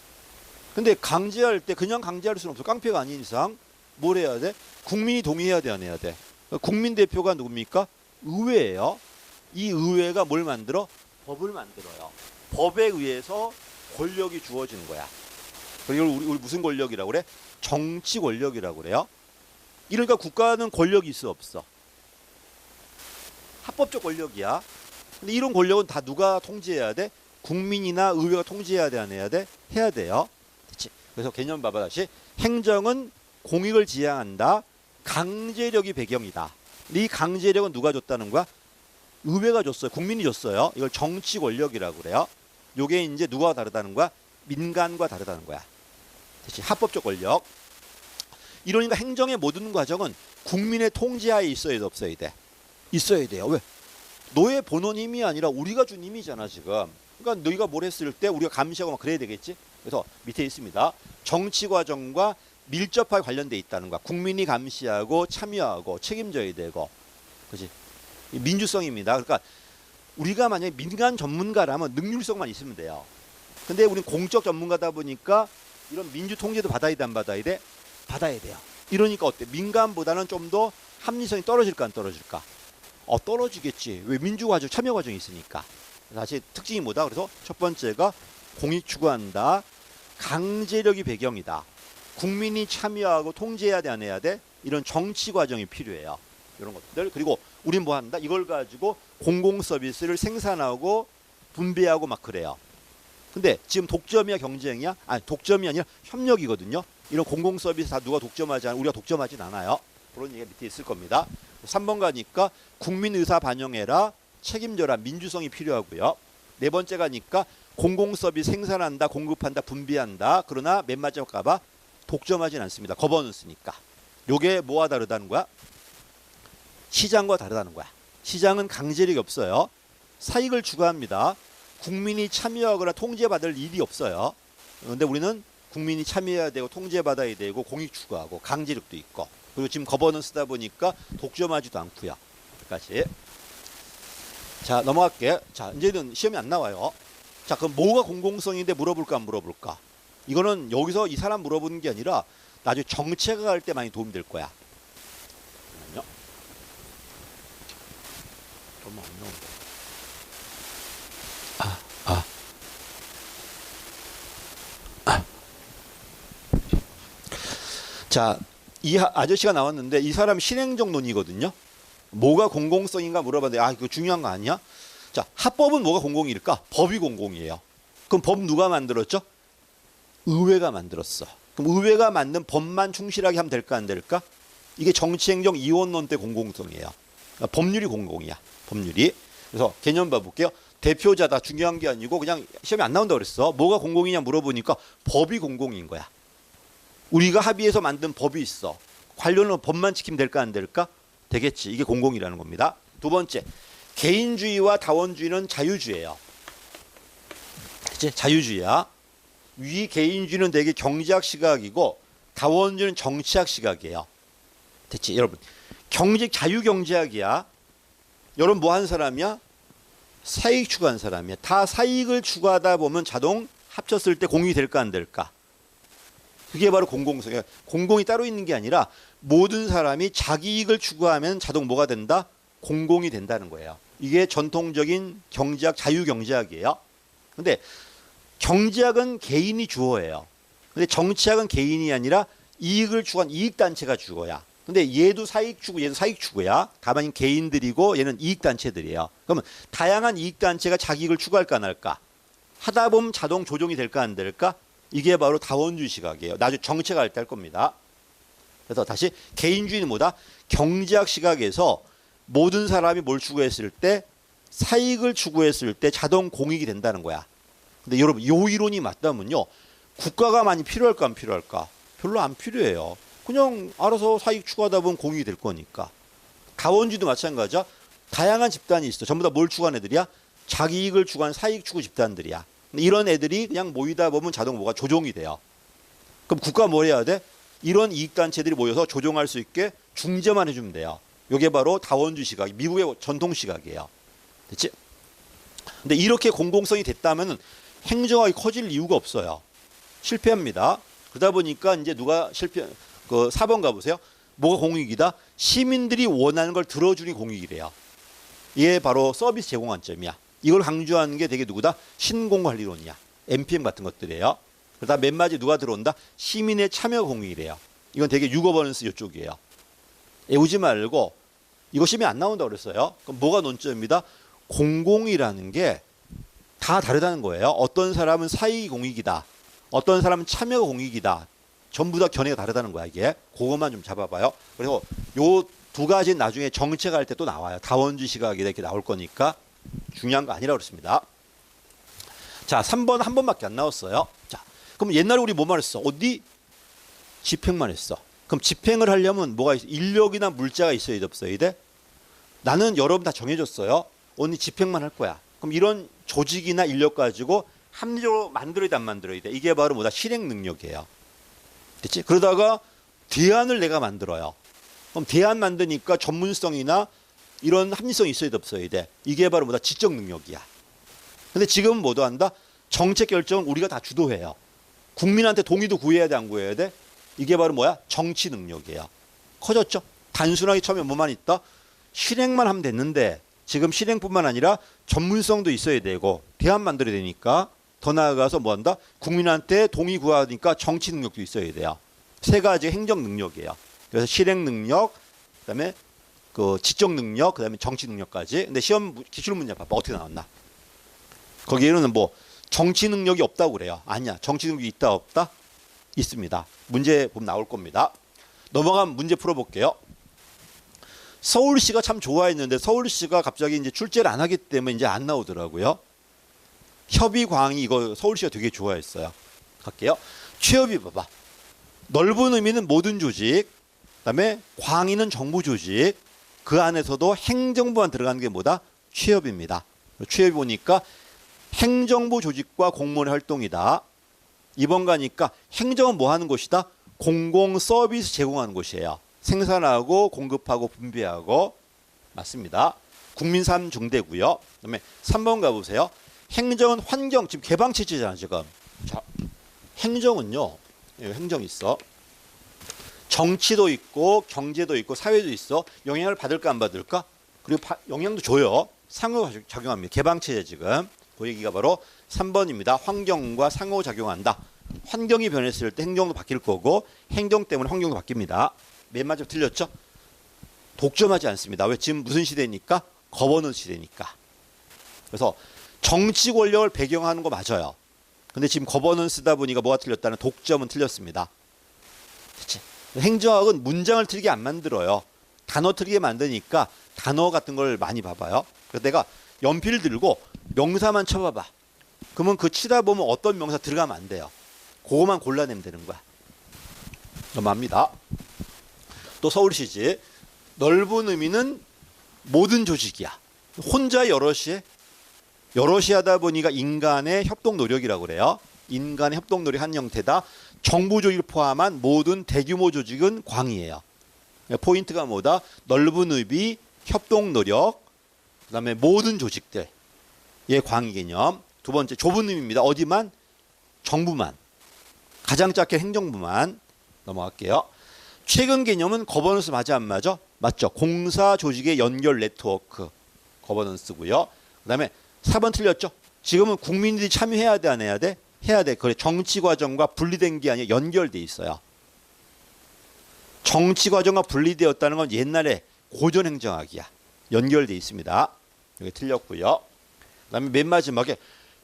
근데 강제할 때 그냥 강제할 수는 없어. 깡패가 아닌 이상 뭘 해야 돼? 국민이 동의해야 돼, 안 해야 돼? 국민 대표가 누굽니까? 의회예요. 이 의회가 뭘 만들어? 법을 만들어요. 법에 의해서 권력이 주어지는 거야. 이걸 우리 무슨 권력이라고 그래? 정치 권력이라고 그래요. 이러니까 국가는 권력이 있어 없어? 합법적 권력이야. 근데 이런 권력은 다 누가 통제해야 돼? 국민이나 의회가 통제해야 돼, 안 해야 돼? 해야 돼요. 그치? 그래서 개념 봐봐 다시. 행정은 공익을 지향한다. 강제력이 배경이다. 근데 이 강제력은 누가 줬다는 거야? 의회가 줬어요. 국민이 줬어요. 이걸 정치 권력이라고 그래요. 요게 이제 누가 다르다는 거야? 민간과 다르다는 거야. 그치? 합법적 권력. 이러니까 행정의 모든 과정은 국민의 통제하에 있어야 돼, 없어야 돼? 있어야 돼요. 왜? 너의 본원 힘이 아니라 우리가 준 힘이잖아 지금. 그러니까 너희가 뭘 했을 때 우리가 감시하고 막 그래야 되겠지. 그래서 밑에 있습니다. 정치 과정과 밀접하게 관련돼 있다는 거야. 국민이 감시하고 참여하고 책임져야 되고, 그렇지? 민주성입니다. 그러니까 우리가 만약에 민간 전문가라면 능률성만 있으면 돼요. 근데 우리는 공적 전문가다 보니까 이런 민주 통제도 받아야 돼, 안 받아야 돼? 받아야 돼요. 이러니까 어때? 민간보다는 좀 더 합리성이 떨어질까 안 떨어질까? 떨어지겠지. 왜? 민주 과정, 참여 과정이 있으니까. 다시 특징이 뭐다? 그래서 첫 번째가 공익 추구한다. 강제력이 배경이다. 국민이 참여하고 통제해야 돼, 안 해야 돼? 이런 정치 과정이 필요해요. 이런 것들. 그리고 우린 뭐 한다? 이걸 가지고 공공 서비스를 생산하고 분배하고 막 그래요. 근데 지금 독점이야 경쟁이야? 아니, 독점이 아니라 협력이거든요. 이런 공공 서비스 다 누가 독점하지 않아? 우리가 독점하진 않아요. 그런 얘기가 밑에 있을 겁니다. 3번 가니까 국민 의사 반영해라. 책임져라. 민주성이 필요하고요. 네 번째 가니까 공공 서비스 생산한다, 공급한다, 분배한다. 그러나 맨 마지막 가봐 독점하진 않습니다. 거버넌스니까. 요게 뭐와 다르다는 거야? 시장과 다르다는 거야. 시장은 강제력이 없어요. 사익을 추구합니다. 국민이 참여하거나 통제받을 일이 없어요. 그런데 우리는 국민이 참여해야 되고 통제받아야 되고 공익 추구하고 강제력도 있고, 그리고 지금 거버넌스다 보니까 독점하지도 않고요. 여기까지. 자, 넘어갈게. 자, 이제는 시험이 안 나와요. 자, 그럼 뭐가 공공성인데 물어볼까 안 물어볼까? 이거는 여기서 이 사람 물어보는 게 아니라 나중에 정책을 할 때 많이 도움이 될 거야. 잠깐만요. 너무 안 나온다. 자, 이 아저씨가 나왔는데 이 사람 신행정론이거든요. 뭐가 공공성인가 물어봤는데 이거 중요한 거 아니야? 자, 합법은 뭐가 공공일까? 법이 공공이에요. 그럼 법 누가 만들었죠? 의회가 만들었어. 그럼 의회가 만든 법만 충실하게 하면 될까 안 될까? 이게 정치행정 이원론 때 공공성이에요. 그러니까 법률이 공공이야. 법률이. 그래서 개념 봐볼게요. 대표자다 중요한 게 아니고 그냥 시험에 안 나온다고 그랬어. 뭐가 공공이냐 물어보니까 법이 공공인 거야. 우리가 합의해서 만든 법이 있어. 관련은 법만 지키면 될까 안 될까? 되겠지. 이게 공공이라는 겁니다. 두 번째, 개인주의와 다원주의는 자유주의예요. 그치? 자유주의야. 위 개인주의는 되게 경제학 시각이고 다원주의는 정치학 시각이에요. 됐지? 여러분, 자유경제학이야. 여러분 뭐 한 사람이야? 사익 추구하는 사람이야. 다 사익을 추구하다 보면 자동 합쳤을 때 공익이 될까 안 될까? 그게 바로 공공성이야. 공공이 따로 있는 게 아니라 모든 사람이 자기 이익을 추구하면 자동 뭐가 된다? 공공이 된다는 거예요. 이게 전통적인 경제학, 자유경제학이에요. 근데 경제학은 개인이 주어예요. 근데 정치학은 개인이 아니라 이익을 추구한 이익단체가 주어야. 근데 얘도 사익 추구, 얘도 사익 추구야. 다만 개인들이고 얘는 이익단체들이에요. 그러면 다양한 이익단체가 자기 이익을 추구할까 안 할까? 하다 보면 자동 조정이 될까 안 될까? 이게 바로 다원주의 시각이에요. 나중에 정책할 때 할 겁니다. 그래서 다시 개인주의는 뭐다? 경제학 시각에서 모든 사람이 뭘 추구했을 때 사익을 추구했을 때 자동 공익이 된다는 거야. 근데 여러분 요 이론이 맞다면요. 국가가 많이 필요할까 안 필요할까? 별로 안 필요해요. 그냥 알아서 사익 추구하다 보면 공익이 될 거니까. 다원주의도 마찬가지야. 다양한 집단이 있어. 전부 다 뭘 추구하는 애들이야? 자기 이익을 추구하는 사익 추구 집단들이야. 이런 애들이 그냥 모이다 보면 자동 뭐가 조종이 돼요. 그럼 국가가 뭘 해야 돼? 이런 이익단체들이 모여서 조종할 수 있게 중재만 해주면 돼요. 이게 바로 다원주의 시각, 미국의 전통 시각이에요. 됐지? 근데 이렇게 공공성이 됐다면 행정학이 커질 이유가 없어요. 실패합니다. 그러다 보니까 이제 누가 그 4번 가보세요. 뭐가 공익이다? 시민들이 원하는 걸 들어주니 공익이래요. 이게 바로 서비스 제공 관점이야. 이걸 강조하는 게 되게 누구다? 신공관리론이야. MPM 같은 것들이에요. 그러다 맨 마지막에 누가 들어온다? 시민의 참여 공익이래요. 이건 되게 유거버넌스 이쪽이에요. 외우지 말고 이거 시험에 안 나온다고 그랬어요. 그럼 뭐가 논점이다? 공공이라는 게 다 다르다는 거예요. 어떤 사람은 사익 공익이다. 어떤 사람은 참여 공익이다. 전부 다 견해가 다르다는 거야 이게. 그것만 좀 잡아봐요. 그래서 요 두 가지는 나중에 정책할 때 또 나와요. 다원주의 시각이 이렇게 나올 거니까 중요한 거 아니라고 그랬습니다. 자, 3번 한 번밖에 안 나왔어요. 자, 그럼 옛날에 우리 뭐만 했어? 어디? 집행만 했어. 그럼 집행을 하려면 뭐가 있어? 인력이나 물자가 있어야 돼, 없어야 돼? 나는 여러분 다 정해줬어요. 언니 집행만 할 거야. 그럼 이런 조직이나 인력 가지고 합리적으로 만들어야 돼, 안 만들어야 돼? 이게 바로 뭐다? 실행 능력이에요. 됐지? 그러다가 대안을 내가 만들어요. 그럼 대안 만드니까 전문성이나 이런 합리성이 있어야 돼, 없어야 돼? 이게 바로 뭐다? 지적 능력이야. 근데 지금은 뭐도 한다? 정책 결정은 우리가 다 주도해요. 국민한테 동의도 구해야 돼, 안 구해야 돼? 이게 바로 뭐야? 정치 능력이에요. 커졌죠? 단순하게 처음에 뭐만 있다? 실행만 하면 됐는데 지금 실행뿐만 아니라 전문성도 있어야 되고 대안 만들어야 되니까 더 나아가서 뭐 한다? 국민한테 동의 구하니까 정치 능력도 있어야 돼요. 세 가지 행정 능력이에요. 그래서 실행 능력, 그다음에 그 지적 능력, 그다음에 정치 능력까지. 근데 시험 기출 문제 봐봐 어떻게 나왔나? 거기에는 뭐 정치 능력이 없다고 그래요. 아니야. 정치 능력이 있다 없다? 있습니다. 문제 보면 나올 겁니다. 넘어가면 문제 풀어볼게요. 서울시가 참 좋아했는데 서울시가 갑자기 이제 출제를 안 하기 때문에 이제 안 나오더라고요. 협의 광이 이거 서울시가 되게 좋아했어요. 갈게요. 취업이 봐봐. 넓은 의미는 모든 조직, 그다음에 광의는 정부 조직, 그 안에서도 행정부만 들어가는 게 뭐다? 취업입니다. 취업이 보니까 행정부 조직과 공무원의 활동이다. 2번 가니까 행정은 뭐 하는 곳이다? 공공 서비스 제공하는 곳이에요. 생산하고 공급하고 분배하고. 맞습니다. 국민 삶 중대고요. 그다음에 3번 가보세요. 행정은 환경, 지금 개방체제잖아 지금. 자, 행정은요. 행정 있어. 정치도 있고 경제도 있고 사회도 있어. 영향을 받을까 안 받을까? 그리고 영향도 줘요. 상호작용합니다. 개방체제 지금. 그 얘기가 바로 3번입니다. 환경과 상호작용한다. 환경이 변했을 때 행정도 바뀔 거고 행정 때문에 환경도 바뀝니다. 맨 마지막 틀렸죠? 독점하지 않습니다. 왜? 지금 무슨 시대니까? 거버넌스 시대니까. 그래서 정치 권력을 배경하는 거 맞아요. 근데 지금 거버넌스다 보니까 뭐가 틀렸다는 독점은 틀렸습니다. 그치? 행정학은 문장을 틀리게 안 만들어요. 단어 틀리게 만드니까 단어 같은 걸 많이 봐봐요. 그래서 내가 연필 들고 명사만 쳐봐봐. 그러면 그 치다 보면 어떤 명사 들어가면 안 돼요. 그거만 골라내면 되는 거야. 넘어갑니다. 또 서울시지. 넓은 의미는 모든 조직이야. 혼자 여럿이 하다 보니까 인간의 협동 노력이라고 그래요. 인간의 협동 노력 한 형태다. 정부 조직을 포함한 모든 대규모 조직은 광이에요. 포인트가 뭐다? 넓은 의미, 협동 노력, 그다음에 모든 조직들. 얘 광의 개념. 두 번째 좁은 의미입니다. 어디만? 정부만. 가장 작게 행정부만. 넘어갈게요. 최근 개념은 거버넌스 맞아 안 맞아? 맞죠. 공사 조직의 연결 네트워크. 거버넌스고요. 그다음에 4번 틀렸죠. 지금은 국민들이 참여해야 돼 안 해야 돼? 해야 돼. 그래 정치 과정과 분리된 게 아니라 연결돼 있어요. 정치 과정과 분리되었다는 건 옛날에 고전 행정학이야. 연결돼 있습니다. 여기 틀렸고요. 그다음에 맨 마지막에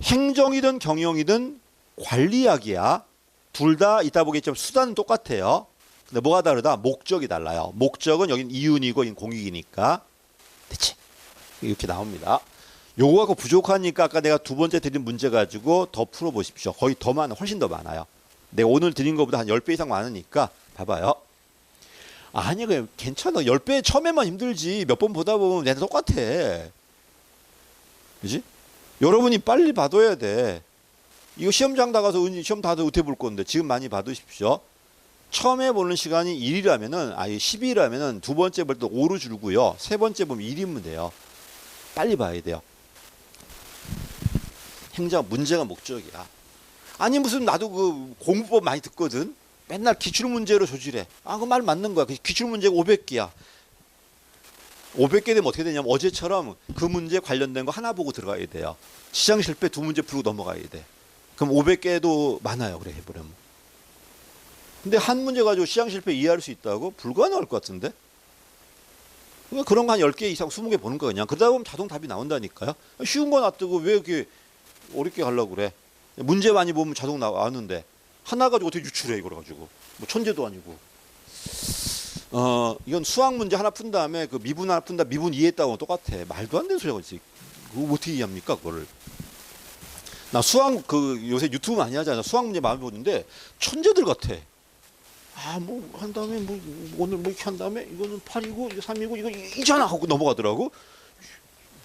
행정이든 경영이든 관리학이야. 둘 다 이따 보겠지만 수단은 똑같아요. 근데 뭐가 다르다? 목적이 달라요. 목적은 여긴 이윤이고 여긴 공익이니까. 됐지? 이렇게 나옵니다. 요거 갖고 부족하니까 아까 내가 두 번째 드린 문제 가지고 더 풀어보십시오. 거의 더 많아, 훨씬 더 많아요. 내가 오늘 드린 것보다 한 10배 이상 많으니까 봐봐요. 아니, 그냥 괜찮아. 10배 처음에만 힘들지. 몇 번 보다 보면 내가 똑같아. 그지? 여러분이 빨리 받아야 돼. 이거 시험장 나가서 시험 다들 어떻게 볼 건데 지금 많이 받으십시오. 처음에 보는 시간이 1이라면은, 10이라면은 두 번째 볼 때 5로 줄고요. 세 번째 보면 1이면 돼요. 빨리 봐야 돼요. 행정 문제가 목적이야. 아니 무슨 나도 그 공부법 많이 듣거든. 맨날 기출문제로 조질해. 그 말 맞는 거야. 기출문제가 500개야. 500개 되면 어떻게 되냐면 어제처럼 그 문제 관련된 거 하나 보고 들어가야 돼요. 시장 실패 두 문제 풀고 넘어가야 돼. 그럼 500개도 많아요. 그래 해보려면. 근데 한 문제 가지고 시장 실패 이해할 수 있다고? 불가능할 것 같은데? 그러니까 그런 거 한 10개 이상 20개 보는 거 그냥. 그러다 보면 자동 답이 나온다니까요. 쉬운 거 놔두고 왜 이렇게 어렵게 하려고 그래. 문제 많이 보면 자동 나오는데 하나 가지고 어떻게 유출해 이걸 가지고. 뭐 천재도 아니고. 이건 수학 문제 하나 푼 다음에 그 미분 하나 푼다 미분 이해했다고 똑같아. 말도 안 되는 소리가 있지. 그거 어떻게 이해합니까 그거를. 나 수학 그 요새 유튜브 많이 하잖아. 수학 문제 많이 보는데 천재들 같아. 뭐 한 다음에 뭐 오늘 뭐 이렇게 한 다음에 이거는 8이고 이거 3이고 이거 이잖아 하고 넘어가더라고.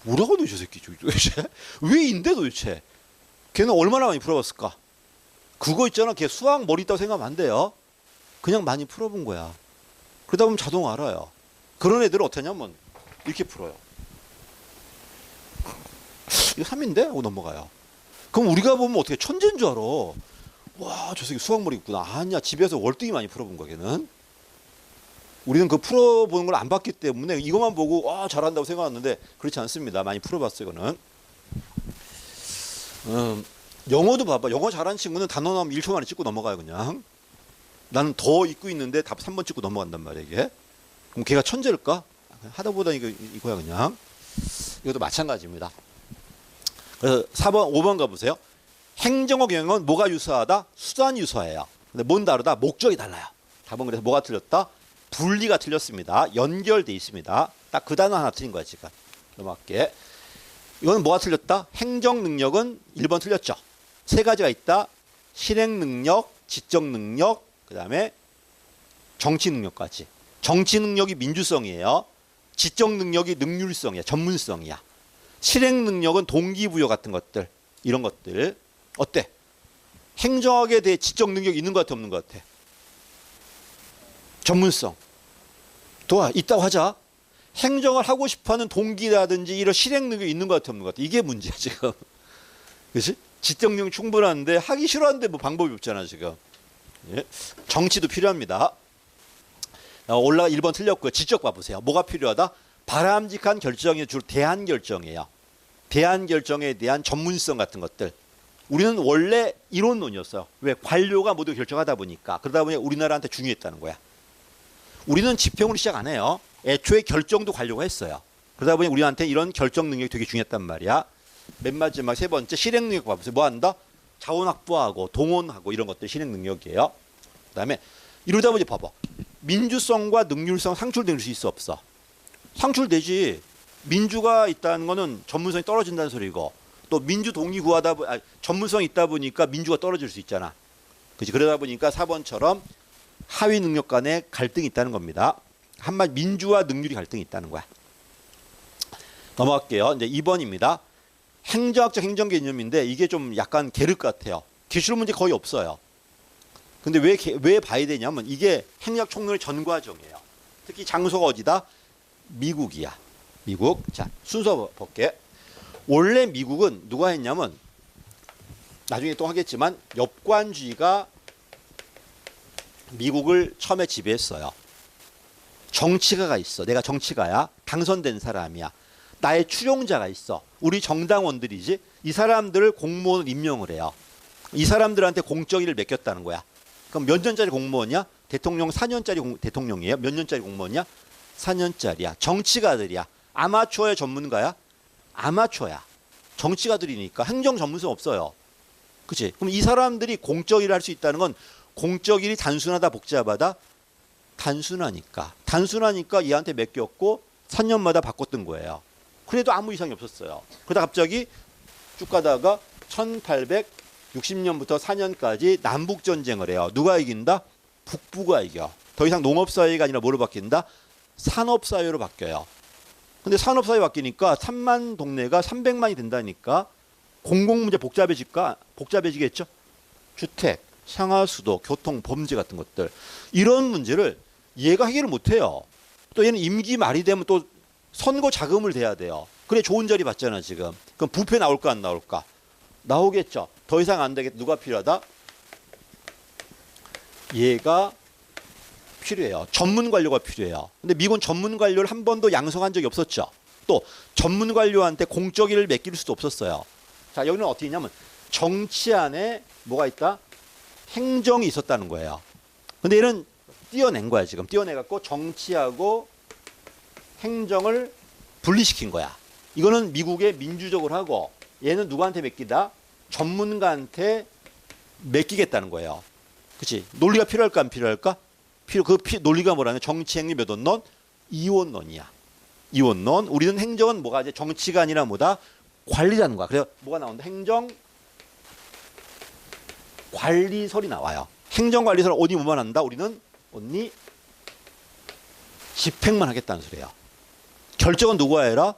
뭐라고 도대체 새끼 도대체 왜 인데 도대체. 걔는 얼마나 많이 풀어봤을까. 그거 있잖아. 걔 수학 머리 있다고 생각하면 안 돼요. 그냥 많이 풀어본 거야. 그러다 보면 자동 알아요. 그런 애들은 어떻게 하냐면 이렇게 풀어요. 이거 3인데? 하고 넘어가요. 그럼 우리가 보면 어떻게 천재인 줄 알아. 와, 저 새끼 수학 머리 있구나. 아니야, 집에서 월등히 많이 풀어본 거야, 걔는. 우리는 그 풀어보는 걸 안 봤기 때문에 이것만 보고 잘한다고 생각하는데 그렇지 않습니다. 많이 풀어봤어요, 이거는. 영어도 봐봐. 영어 잘하는 친구는 단어 나오면 1초 만에 찍고 넘어가요, 그냥. 나는 더 읽고 있는데 답 3번 찍고 넘어간단 말이야, 이게. 그럼 걔가 천재일까? 하다 보다 이거야, 그냥. 이것도 마찬가지입니다. 그래서 4번, 5번 가보세요. 행정과 경영은 뭐가 유사하다? 수단이 유사해요. 근데 뭔 다르다? 목적이 달라요. 답은 그래서 뭐가 틀렸다? 분리가 틀렸습니다. 연결돼 있습니다. 딱 그 단어 하나 틀린 거야, 지금. 넘어갈게. 이거는 뭐가 틀렸다? 행정 능력은 1번 틀렸죠. 세 가지가 있다. 실행 능력, 지적 능력, 그 다음에 정치 능력까지. 정치 능력이 민주성이에요. 지적 능력이 능률성이야. 전문성이야. 실행 능력은 동기부여 같은 것들. 이런 것들. 어때? 행정학에 대해 지적 능력이 있는 것 같아, 없는 것 같아? 전문성. 있다고 하자. 행정을 하고 싶어하는 동기라든지 이런 실행 능력이 있는 것 같아, 없는 것 같아? 이게 문제야, 지금. 그렇지? 지적 능력 충분한데 하기 싫어하는데 뭐 방법이 없잖아, 지금. 예? 정치도 필요합니다. 1번 틀렸고요. 지적 봐보세요. 뭐가 필요하다? 바람직한 결정이 주로 대안 결정이에요. 대안 결정에 대한 전문성 같은 것들. 우리는 원래 이론론이었어요. 왜? 관료가 모두 결정하다 보니까. 그러다 보니 우리나라한테 중요했다는 거야. 우리는 집행으로 시작 안 해요. 애초에 결정도 관료가 했어요. 그러다 보니 우리한테 이런 결정 능력이 되게 중요했단 말이야. 맨 마지막 세 번째 실행 능력 봐보세요. 뭐 한다? 자원 확보하고 동원하고 이런 것들 실행 능력이에요. 그다음에 이러다 보니 봐봐. 민주성과 능률성 상출될 수 있어 없어? 상출되지. 민주가 있다는 거는 전문성이 떨어진다는 소리고 또 민주 동의 구하다 전문성이 있다 보니까 민주가 떨어질 수 있잖아. 그렇지? 그러다 보니까 4번처럼 하위 능력 간에 갈등이 있다는 겁니다. 한마디 민주와 능률이 갈등이 있다는 거야. 넘어갈게요. 이제 2번입니다. 행정학적 행정 개념인데 이게 좀 약간 계륵 같아요. 기출 문제 거의 없어요. 근데 왜 봐야 되냐면 이게 행정학 총론의 전 과정이에요. 특히 장소가 어디다? 미국이야. 미국. 자, 순서 볼게. 원래 미국은 누가 했냐면 나중에 또 하겠지만 엽관주의가 미국을 처음에 지배했어요. 정치가가 있어. 내가 정치가야. 당선된 사람이야. 나의 추종자가 있어. 우리 정당원들이지. 이 사람들을 공무원을 임명을 해요. 이 사람들한테 공적위를 맡겼다는 거야. 그럼 몇 년짜리 공무원이야? 대통령 4년짜리 대통령이에요. 몇 년짜리 공무원이야? 4년짜리야. 정치가들이야. 아마추어의 전문가야? 아마추어야. 정치가들이니까 행정 전문성 없어요. 그치? 그럼 이 사람들이 공적위를 할 수 있다는 건 공적일이 단순하다 복잡하다? 단순하니까. 단순하니까 얘한테 맡겼고 3년마다 바꿨던 거예요. 그래도 아무 이상이 없었어요. 그러다 갑자기 쭉 가다가 1860년부터 4년까지 남북전쟁을 해요. 누가 이긴다? 북부가 이겨. 더 이상 농업사회가 아니라 뭐로 바뀐다? 산업사회로 바뀌어요. 근데 산업사회 바뀌니까 3만 동네가 300만이 된다니까 공공문제 복잡해지겠죠? 주택, 상하수도, 교통, 범죄 같은 것들. 이런 문제를 얘가 해결을 못해요. 또 얘는 임기 말이 되면 또 선거 자금을 대야 돼요. 그래 좋은 자리 받잖아 지금. 그럼 부패 나올까 안 나올까? 나오겠죠. 더 이상 안 되겠다. 누가 필요하다? 얘가 필요해요. 전문 관료가 필요해요. 근데 미국은 전문 관료를 한 번도 양성한 적이 없었죠. 또 전문 관료한테 공적위를 맡길 수도 없었어요. 자, 여기는 어떻게 있냐면 정치 안에 뭐가 있다? 행정이 있었다는 거예요. 근데 얘는 띄어낸 거야 지금. 띄어내갖고 정치하고 행정을 분리시킨 거야. 이거는 미국의 민주적으로 하고 얘는 누구한테 맡기다? 전문가한테 맡기겠다는 거예요. 그치? 논리가 필요할까 안 필요할까? 논리가 뭐라냐? 정치 행위 몇 원론? 이원론이야. 이원론. 우리는 행정은 뭐가 이제 정치가 아니라 뭐다? 관리라는 거야. 그래서 뭐가 나온다? 행정 관리설이 나와요. 행정관리설 어디 뭐만 한다? 우리는 언니 집행만 하겠다는 소리예요. 결정은 누가 해라?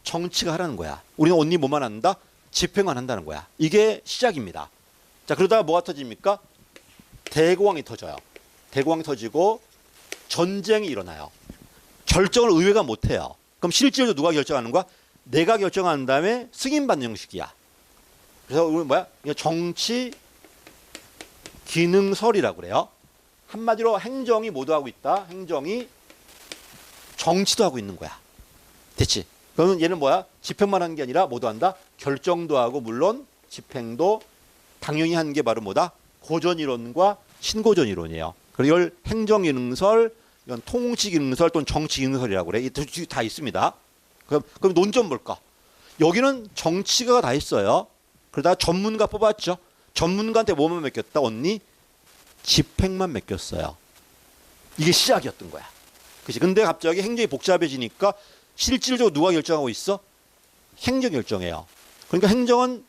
정치가 하라는 거야. 우리는 언니 뭐만 한다? 집행만 한다는 거야. 이게 시작입니다. 자, 그러다가 뭐가 터집니까? 대공황이 터져요. 대공황이 터지고 전쟁이 일어나요. 결정을 의회가 못해요. 그럼 실질적으로 누가 결정하는 거야? 내가 결정한 다음에 승인받는 형식이야. 그래서 우리 뭐야? 정치 기능설이라고 그래요. 한마디로 행정이 모두 하고 있다. 행정이 정치도 하고 있는 거야. 됐지? 그러면 얘는 뭐야? 집행만 하는 게 아니라 모두 한다. 결정도 하고 물론 집행도 당연히 하는 게 바로 뭐다? 고전이론과 신고전이론이에요. 그리고 이걸 행정기능설, 이건 통치기능설 또는 정치기능설이라고 그래. 다 있습니다. 그럼 논점 볼까? 여기는 정치가가 다 있어요. 그러다 전문가 뽑았죠. 전문가한테 뭐만 맡겼다? 언니? 집행만 맡겼어요. 이게 시작이었던 거야. 그치? 근데 갑자기 행정이 복잡해지니까 실질적으로 누가 결정하고 있어? 행정 결정해요. 그러니까 행정은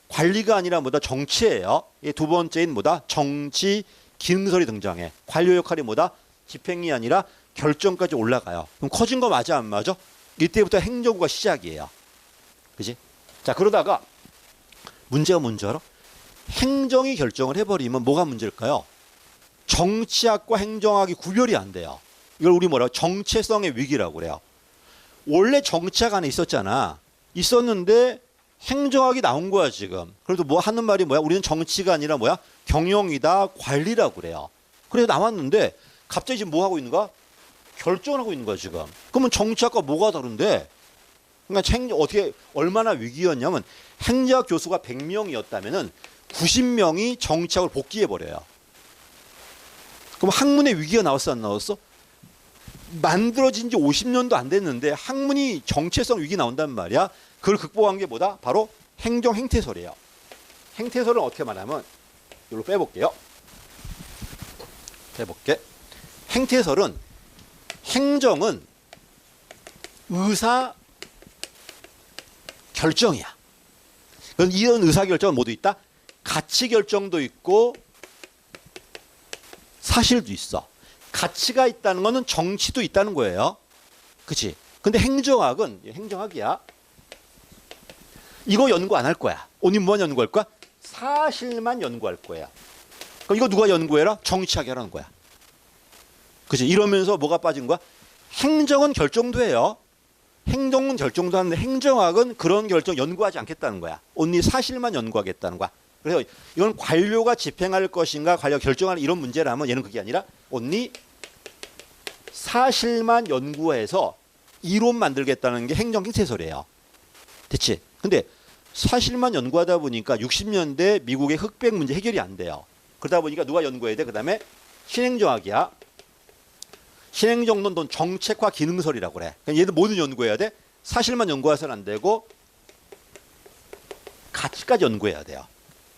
관리가 아니라 뭐다? 정치예요. 두 번째인 뭐다? 정치 기능설이 등장해. 관료 역할이 뭐다? 집행이 아니라 결정까지 올라가요. 그럼 커진 거 맞아 안 맞아? 이때부터 행정부가 시작이에요. 그지? 자, 그러다가 문제가 뭔지 알아? 행정이 결정을 해버리면 뭐가 문제일까요? 정치학과 행정학이 구별이 안 돼요. 이걸 우리 뭐라고? 정체성의 위기라고 그래요. 원래 정치학 안에 있었잖아. 있었는데 행정학이 나온 거야 지금. 그래도 뭐 하는 말이 뭐야? 우리는 정치가 아니라 뭐야? 경영이다, 관리라고 그래요. 그래서 나왔는데 갑자기 지금 뭐 하고 있는 거야? 결정을 하고 있는 거야 지금. 그러면 정치학과 뭐가 다른데? 그러니까 어떻게 얼마나 위기였냐면 행정학 교수가 100명이었다면은 90명이 정치학을 복귀해 버려요. 그럼 학문의 위기가 나왔어 안 나왔어? 만들어진 지 50년도 안 됐는데 학문이 정체성 위기 나온단 말이야. 그걸 극복한 게 뭐다? 바로 행정 행태설이에요. 행태설은 어떻게 말하면 이걸로 빼볼게요. 빼볼게. 행태설은 행정은 의사 결정이야. 그럼 이런 의사 결정은 모두 있다. 가치 결정도 있고 사실도 있어. 가치가 있다는 거는 정치도 있다는 거예요. 그치? 근데 행정학은 행정학이야. 이거 연구 안 할 거야. 언니 뭐만 연구할 거야? 사실만 연구할 거야. 그럼 이거 누가 연구해라? 정치학이 하라는 거야. 그치? 이러면서 뭐가 빠진 거야? 행정은 결정도 해요. 행정은 결정도 하는데 행정학은 그런 결정 연구하지 않겠다는 거야. 온리 사실만 연구하겠다는 거야. 그래서 이건 관료가 집행할 것인가 관료가 결정하는 이런 문제라면 얘는 그게 아니라 온리 사실만 연구해서 이론 만들겠다는 게 행정 행태설이에요. 됐지? 근데 사실만 연구하다 보니까 60년대 미국의 흑백 문제 해결이 안 돼요. 그러다 보니까 누가 연구해야 돼? 그 다음에 신행정학이야. 신행정론 정책화 기능설이라고 그래. 그러니까 얘도 뭐든 연구해야 돼. 사실만 연구해서는 안 되고 가치까지 연구해야 돼요.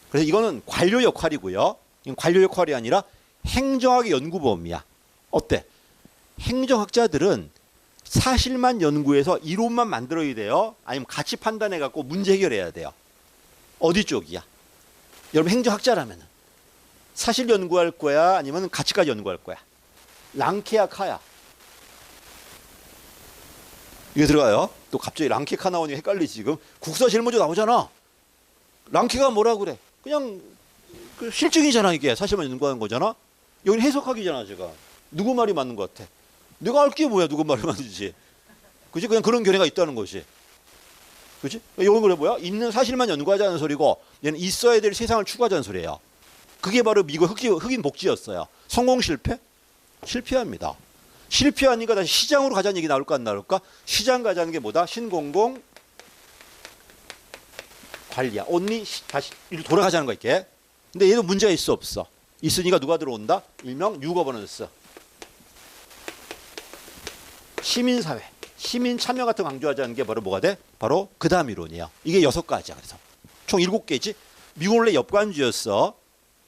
그래서 이거는 관료 역할이고요. 이건 관료 역할이 아니라 행정학의 연구 범위야. 어때? 행정학자들은 사실만 연구해서 이론만 만들어야 돼요? 아니면 가치 판단해 갖고 문제 해결해야 돼요? 어디 쪽이야? 여러분 행정학자라면 사실 연구할 거야? 아니면 가치까지 연구할 거야? 랑케야 카야? 이게 들어가요? 또 갑자기 랑케 카 나오니 헷갈리지 지금. 국사 제일 먼저 나오잖아. 랑케가 뭐라 그래? 그냥 그 실증이잖아. 이게 사실만 연구하는 거잖아. 여기는 해석학이잖아. 제가 누구 말이 맞는 것 같아? 내가 알 게 뭐야? 누구 말이 맞는지. 그지? 그냥 그런 견해가 있다는 것이. 그지? 이건 그래 뭐야? 있는 사실만 연구하자는 소리고 얘는 있어야 될 세상을 추구하자는 소리예요. 그게 바로 미국 흑인 복지였어요. 성공 실패? 실패합니다. 실패하니까 다시 시장으로 가자는 얘기 나올까 안 나올까? 시장 가자는 게 뭐다? 신공공 관리야. 온리 다시 돌아가자는 거 있게. 근데 얘도 문제가 있어 없어? 있으니까 누가 들어온다? 일명 뉴거버넌스. 시민사회, 시민 참여 같은 거 강조하자는 게 바로 뭐가 돼? 바로 그 다음 이론이에요. 이게 6가지야. 그래서 총 7개지. 미국 원래 엽관주였어.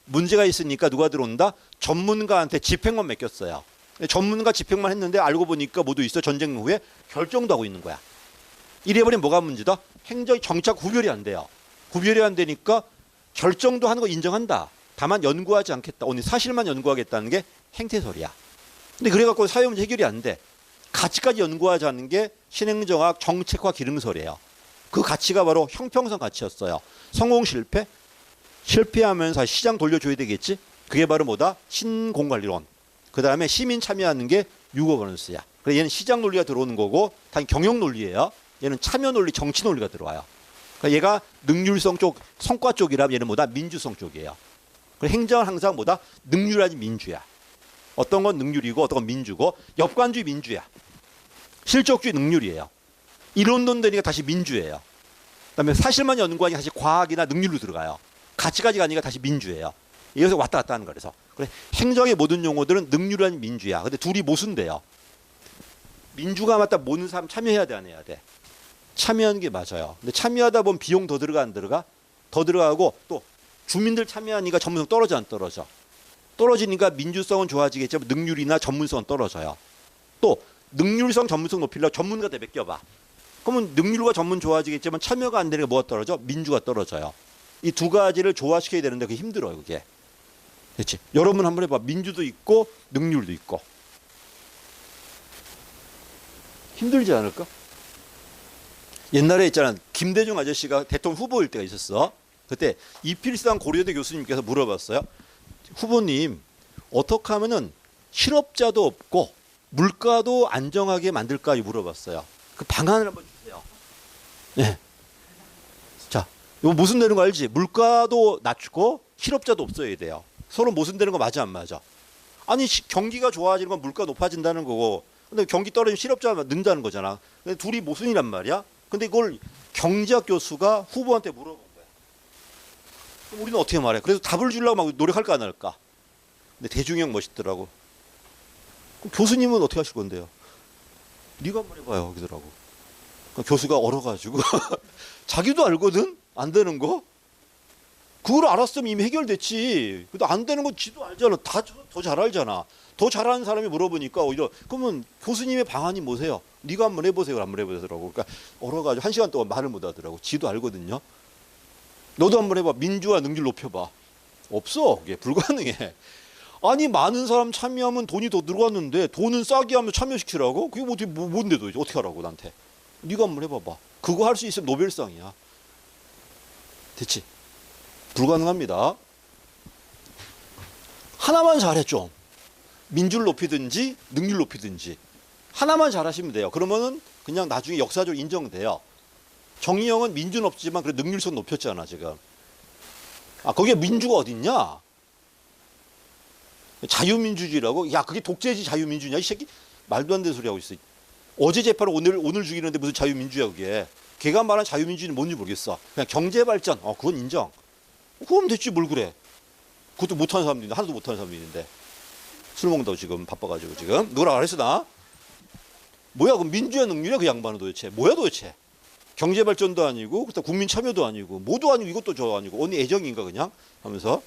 문제가 있으니까 누가 들어온다? 전문가한테 집행만 맡겼어요. 전문가 집행만 했는데 알고 보니까 모두 있어. 전쟁 후에 결정도 하고 있는 거야. 이래버리면 뭐가 문제다? 행정이 정착 구별이 안 돼요. 구별이 안 되니까 결정도 하는 거 인정한다. 다만 연구하지 않겠다. 오늘 사실만 연구하겠다는 게 행태설이야. 근데 그래갖고 사회 문제 해결이 안 돼. 가치까지 연구하자는 게 신행정학 정책화 기능설이에요. 그 가치가 바로 형평성 가치였어요. 성공 실패? 실패하면서 시장 돌려줘야 되겠지? 그게 바로 뭐다? 신공관리론. 그 다음에 시민 참여하는 게 유거버넌스야. 그래서 얘는 시장 논리가 들어오는 거고 당연히 경영 논리예요. 얘는 참여 논리, 정치 논리가 들어와요. 그러니까 얘가 능률성 쪽, 성과 쪽이라면 얘는 뭐다? 민주성 쪽이에요. 그래서 행정은 항상 뭐다? 능률하지 민주야. 어떤 건 능률이고 어떤 건 민주고 엽관주의 민주야. 실적주의 능률이에요. 이론론 되니까 다시 민주예요. 그다음에 사실만 연구하니까 다시 과학이나 능률로 들어가요. 가치까지 가니까 다시 민주예요. 여기서 왔다 갔다 하는 거야. 그래서 그래, 행정의 모든 용어들은 능률한 민주야. 근데 둘이 모순돼요. 민주가 맞다 모든 사람 참여해야 돼, 안 해야 돼? 참여하는 게 맞아요. 근데 참여하다 보면 비용 더 들어가 안 들어가? 더 들어가고 또 주민들 참여하니까 전문성 떨어져 안 떨어져? 떨어지니까 민주성은 좋아지겠지만 능률이나 전문성은 떨어져요. 또 능률성 전문성 높이려고 전문가한테 맡겨봐. 그러면 능률과 전문 좋아지겠지만 참여가 안 되니까 뭐가 떨어져? 민주가 떨어져요. 이 두 가지를 조화시켜야 되는데 그게 힘들어요. 그게. 그렇지? 여러분 한번 해봐. 민주도 있고 능률도 있고. 힘들지 않을까? 옛날에 있잖아. 김대중 아저씨가 대통령 후보일 때가 있었어. 그때 이필상 고려대 교수님께서 물어봤어요. 후보님, 어떻게 하면은 실업자도 없고 물가도 안정하게 만들까 물어봤어요. 그 방안을 한번 주세요. 네. 자, 이거 모순되는 거 알지? 물가도 낮추고 실업자도 없어야 돼요. 서로 모순되는 거 맞아 안 맞아? 아니 경기가 좋아지는 건 물가 높아진다는 거고, 근데 경기 떨어지면 실업자가 는다는 거잖아. 근데 둘이 모순이란 말이야. 근데 이걸 경제학 교수가 후보한테 물어본 거야. 그럼 우리는 어떻게 말해? 그래서 답을 주려고 막 노력할까 안 할까? 근데 대중이 형 멋있더라고. 그럼 교수님은 어떻게 하실 건데요? 네가 한번 해봐요. 그러더라고. 교수가 얼어가지고 자기도 알거든? 안 되는 거? 그걸 알았으면 이미 해결됐지. 근데 안 되는 거 지도 알잖아. 다 더 잘 알잖아. 더 잘하는 사람이 물어보니까 오히려 그러면 교수님의 방안이 뭐세요? 네가 한번 해보세요. 한번 해보더라고. 그러니까 얼어가지고 1시간 동안 말을 못 하더라고. 지도 알거든요. 너도 한번 해봐. 민주화 능률 높여봐. 없어. 그게 불가능해. 아니 많은 사람 참여하면 돈이 더 들어갔는데 돈은 싸게 하면 참여시키라고? 그게 어떻게 뭔데도 어떻게 하라고 나한테. 네가 한번 해봐봐. 그거 할 수 있으면 노벨상이야. 됐지? 불가능합니다. 하나만 잘해 좀. 민주를 높이든지 능률 높이든지 하나만 잘하시면 돼요. 그러면은 그냥 나중에 역사적으로 인정돼요. 정의영은 민주는 없지만 그래 능률성 높였잖아 지금. 아 거기에 민주가 어딨냐? 자유민주주의라고? 야 그게 독재지 자유민주냐 이 새끼 말도 안 되는 소리 하고 있어. 어제 재판을 오늘 죽이는데 무슨 자유민주야 그게. 걔가 말한 자유민주주의는 뭔지 모르겠어. 그냥 경제발전 그건 인정. 그럼 됐지 뭘 그래. 그것도 못하는 사람들인데 하나도 못하는 사람들인데 술 먹는다고 지금 바빠가지고 지금 누구라 그랬어 나? 뭐야 그럼 민주화 능률이야 그 양반은 도대체 뭐야 도대체. 경제발전도 아니고 그다음 국민 참여도 아니고 뭐도 아니고 이것도 저 아니고 언니 애정인가 그냥 하면서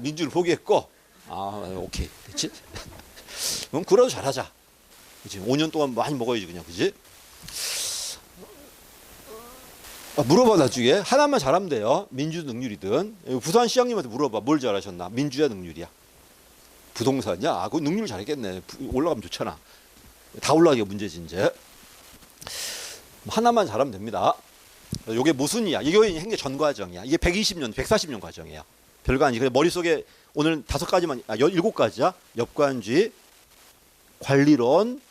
민주를 포기했고 오케이 됐지. 그럼 그래도 잘하자. 그치 5년 동안 많이 먹어야지 그냥 그지. 물어봐 나중에 하나만 잘하면 돼요. 민주 능률이든 부산시장님한테 물어봐 뭘 잘하셨나. 민주야 능률이야. 부동산이야. 그 능률 잘했겠네. 올라가면 좋잖아. 다 올라가기가 문제지 이제. 하나만 잘하면 됩니다. 이게 무슨 이야? 이게 행정 전 과정이야. 이게 120년, 140년 과정이에요. 별거 아니지. 그냥 머릿속에 오늘 5가지만, 7가지야. 역관주의, 관리론,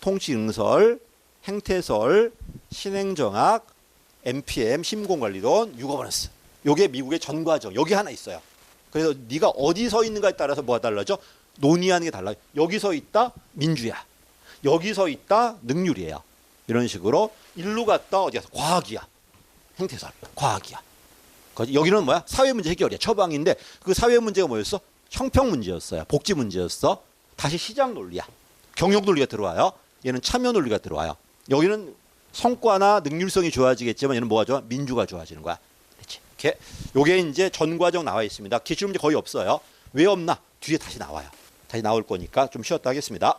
통치응설, 행태설, 신행정학, MPM, 심공관리론, 유거버넌스. 요게 미국의 전 과정. 여기 하나 있어요. 그래서 네가 어디 서 있는가에 따라서 뭐가 달라져? 논의하는 게 달라요. 여기 서 있다 민주야. 여기 서 있다 능률이에요. 이런 식으로 일로 갔다 어디 가서 과학이야. 행태설 과학이야. 여기는 뭐야? 사회 문제 해결이야. 처방인데 그 사회 문제가 뭐였어? 형평 문제였어요. 복지 문제였어. 다시 시장 논리야. 경영 논리가 들어와요. 얘는 참여 논리가 들어와요. 여기는 성과나 능률성이 좋아지겠지만 얘는 뭐가 좋아? 민주가 좋아지는 거야. 그렇지. 이렇게 요게 이제 전 과정 나와 있습니다. 기출 문제 거의 없어요. 왜 없나? 뒤에 다시 나와요. 다시 나올 거니까 좀 쉬었다 하겠습니다.